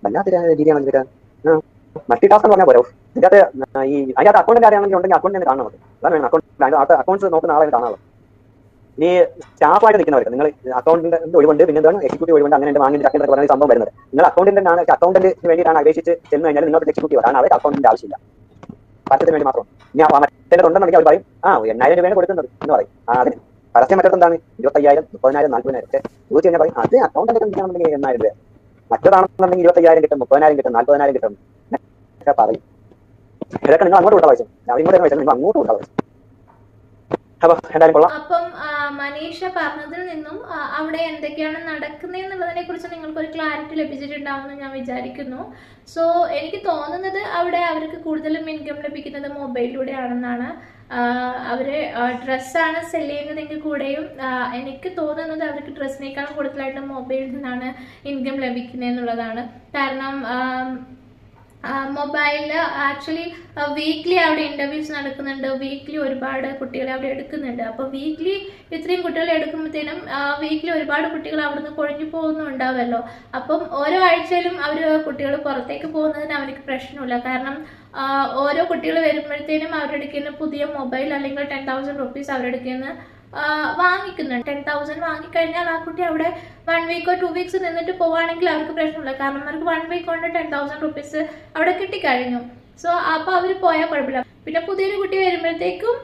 വല്ലാത്ത രീതിയാണ് മൾട്ടി ടാസ്ക് എന്ന് പറഞ്ഞാൽ പോരോ. ഇതിനകത്ത് അതിനകത്ത് അക്കൗണ്ടിന്റെ ആരെയാണെങ്കിൽ ഉണ്ടെങ്കിൽ അക്കൗണ്ട് തന്നെ കാണുന്നത്. അതാണ് അക്കൗണ്ട്സ് നോക്കുന്ന ആളെ കാണാറ്. ഇനി സ്റ്റാഫായിട്ട് നിൽക്കുന്നവർക്ക് നിങ്ങൾ അക്കൗണ്ടിന്റെ ഒഴിവുണ്ട്, പിന്നെ എന്താണ് എക്സിക്യൂട്ടീവ് ഒഴിവുണ്ട്, അങ്ങനെ വാങ്ങി അക്കൗണ്ട് പറഞ്ഞ സംഭവം വരുന്നത്. നിങ്ങൾ അക്കൗണ്ടന്റിന് വേണ്ടിയിട്ടാണ് അപേക്ഷിച്ച് ചെന്ന് കഴിഞ്ഞാൽ നിങ്ങൾക്ക് എക്സിക്യൂട്ടീവ് ആണ്, അവർക്ക് അക്കൗണ്ടിന്റെ ആവശ്യമില്ല, പരസ്യത്തിന് വേണ്ടി മാത്രം. ഇനി മറ്റേ ഉണ്ടെന്നുണ്ടെങ്കിൽ അവർ പറയും 8000 രൂപയാണ് കൊടുക്കുന്നത് എന്ന് പറയും. അതിന് പരസ്യം മറ്റത് എന്താണ് 25000, 30000, 40000 ഒക്കെ ചോദിച്ചു കഴിഞ്ഞാൽ പറയും അത് അക്കൗണ്ടന്റ് കിട്ടണമെന്നുണ്ടെങ്കിൽ 8000 രൂപ, മറ്റതാണെന്നുണ്ടെങ്കിൽ 25000 കിട്ടും, 30000 കിട്ടും, 40000 കിട്ടും ഒക്കെ പറയും. ഇതൊക്കെ നിങ്ങൾ അങ്ങോട്ട് വിട്ടാൽ ആവശ്യം, ഇങ്ങോട്ട് വെച്ചാൽ നിങ്ങൾ അങ്ങോട്ട് വിട്ടാൽ ആവശ്യം. അപ്പം മനീഷ പറഞ്ഞതിൽ നിന്നും അവിടെ എന്തൊക്കെയാണ് നടക്കുന്നതെന്നുള്ളതിനെ കുറിച്ച് നിങ്ങൾക്ക് ഒരു ക്ലാരിറ്റി ലഭിച്ചിട്ടുണ്ടാവുമെന്ന് ഞാൻ വിചാരിക്കുന്നു. സോ എനിക്ക് തോന്നുന്നത് അവിടെ അവർക്ക് കൂടുതലും ഇൻകം ലഭിക്കുന്നത് മൊബൈലിലൂടെ ആണെന്നാണ്. അവര് ഡ്രസ്സാണ് സെല് ചെയ്യുന്നതെങ്കിൽ കൂടെയും എനിക്ക് തോന്നുന്നത് അവർക്ക് ഡ്രസ്സിനേക്കാളും കൂടുതലായിട്ട് മൊബൈലിൽ നിന്നാണ് ഇൻകം ലഭിക്കുന്നത് എന്നുള്ളതാണ്. കാരണം മൊബൈലിൽ ആക്ച്വലി വീക്ക്ലി അവിടെ ഇന്റർവ്യൂസ് നടക്കുന്നുണ്ട്, വീക്ക്ലി ഒരുപാട് കുട്ടികളെ അവിടെ എടുക്കുന്നുണ്ട്. അപ്പോൾ വീക്ക്ലി ഇത്രയും കുട്ടികളെ എടുക്കുമ്പോഴത്തേനും വീക്ക്ലി ഒരുപാട് കുട്ടികൾ അവിടുന്ന് കൊഴിഞ്ഞു പോകുന്നുണ്ടാവുമല്ലോ. അപ്പം ഓരോ ആഴ്ചയിലും അവർ കുട്ടികൾ പുറത്തേക്ക് പോകുന്നതിന് അവർക്ക് പ്രശ്നമില്ല. കാരണം ഓരോ കുട്ടികൾ വരുമ്പോഴത്തേനും അവരുടെ അടുക്കുന്ന പുതിയ മൊബൈൽ അല്ലെങ്കിൽ 10,000 റുപ്പീസ് അവരുടെ അടുക്കുന്ന വാങ്ങിക്കുന്നുണ്ട്. 10,000 വാങ്ങിക്കഴിഞ്ഞാൽ ആ കുട്ടി അവിടെ 1 വീക്കോ 2 വീക്സ് നിന്നിട്ട് പോവുകയാണെങ്കിൽ അവർക്ക് പ്രശ്നമില്ല. കാരണം അവർക്ക് 1 വീക്ക് കൊണ്ട് 10,000 റുപ്പീസ് അവിടെ കിട്ടിക്കഴിഞ്ഞു. സോ അപ്പോൾ അവർ പോയാൽ കുഴപ്പമില്ല. പിന്നെ പുതിയൊരു കുട്ടി വരുമ്പോഴത്തേക്കും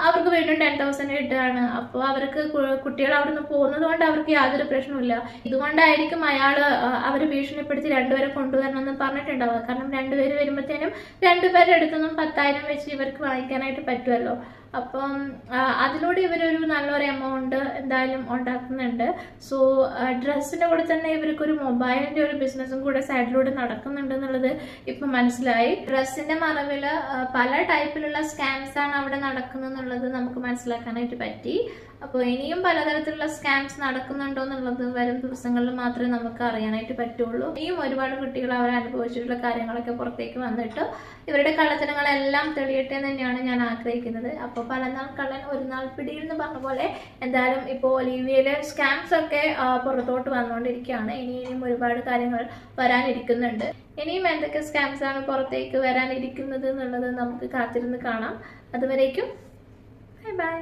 അവർക്ക് വീണ്ടും 10,000 കിട്ടുകയാണ്. അപ്പോൾ അവർക്ക് കുട്ടികൾ അവിടെ നിന്ന് പോകുന്നത് കൊണ്ട് അവർക്ക് യാതൊരു പ്രശ്നമില്ല. ഇതുകൊണ്ടായിരിക്കും അയാൾ അവർ ഭീഷണിപ്പെടുത്തി 2 പേരെ കൊണ്ടുവരണമെന്ന് പറഞ്ഞിട്ടുണ്ടാവുക. കാരണം 2 പേര് വരുമ്പോഴത്തേനും 2 പേരുടെ അടുത്തൊന്നും 10,000 വെച്ച് ഇവർക്ക് വാങ്ങിക്കാനായിട്ട് പറ്റുമല്ലോ. അപ്പം അതിലൂടെ ഇവരൊരു നല്ലൊരു എമൗണ്ട് എന്തായാലും ഉണ്ടാക്കുന്നുണ്ട്. സോ ഡ്രസ്സിൻ്റെ കൂടെ തന്നെ ഇവർക്കൊരു മൊബൈലിൻ്റെ ഒരു ബിസിനസ്സും കൂടെ സൈഡിലൂടെ നടക്കുന്നുണ്ട് എന്നുള്ളത് ഇപ്പം മനസ്സിലായി. ഡ്രസ്സിൻ്റെ മറവിൽ പല ടൈപ്പിലുള്ള സ്കാംസ് ആണ് അവിടെ നടക്കുന്നത് എന്നുള്ളത് നമുക്ക് മനസ്സിലാക്കാനായിട്ട് പറ്റി. അപ്പോൾ ഇനിയും പലതരത്തിലുള്ള സ്കാംസ് നടക്കുന്നുണ്ടോ എന്നുള്ളത് വരും ദിവസങ്ങളിൽ മാത്രമേ നമുക്ക് അറിയാനായിട്ട് പറ്റുള്ളൂ. ഇനിയും ഒരുപാട് കുട്ടികൾ അവർ അനുഭവിച്ചിട്ടുള്ള കാര്യങ്ങളൊക്കെ പുറത്തേക്ക് വന്നിട്ട് ഇവരുടെ കള്ളത്തരങ്ങളെല്ലാം തെളിയട്ടെ എന്ന് തന്നെയാണ് ഞാൻ ആഗ്രഹിക്കുന്നത്. അപ്പോൾ പലനാൾ കള്ളൻ ഒരു നാൾ പിടിയിൽ എന്ന് പറഞ്ഞ പോലെ എന്തായാലും ഇപ്പോൾ ഒലീവിയയിലെ സ്കാംസ് ഒക്കെ പുറത്തോട്ട് വന്നുകൊണ്ടിരിക്കുകയാണ്. ഇനിയും ഒരുപാട് കാര്യങ്ങൾ വരാനിരിക്കുന്നുണ്ട്. ഇനിയും എന്തൊക്കെ സ്കാംസ് ആണ് പുറത്തേക്ക് വരാനിരിക്കുന്നത് എന്നുള്ളത് നമുക്ക് കാത്തിരുന്ന് കാണാം. അതുവരേക്കും ബൈ ബൈ.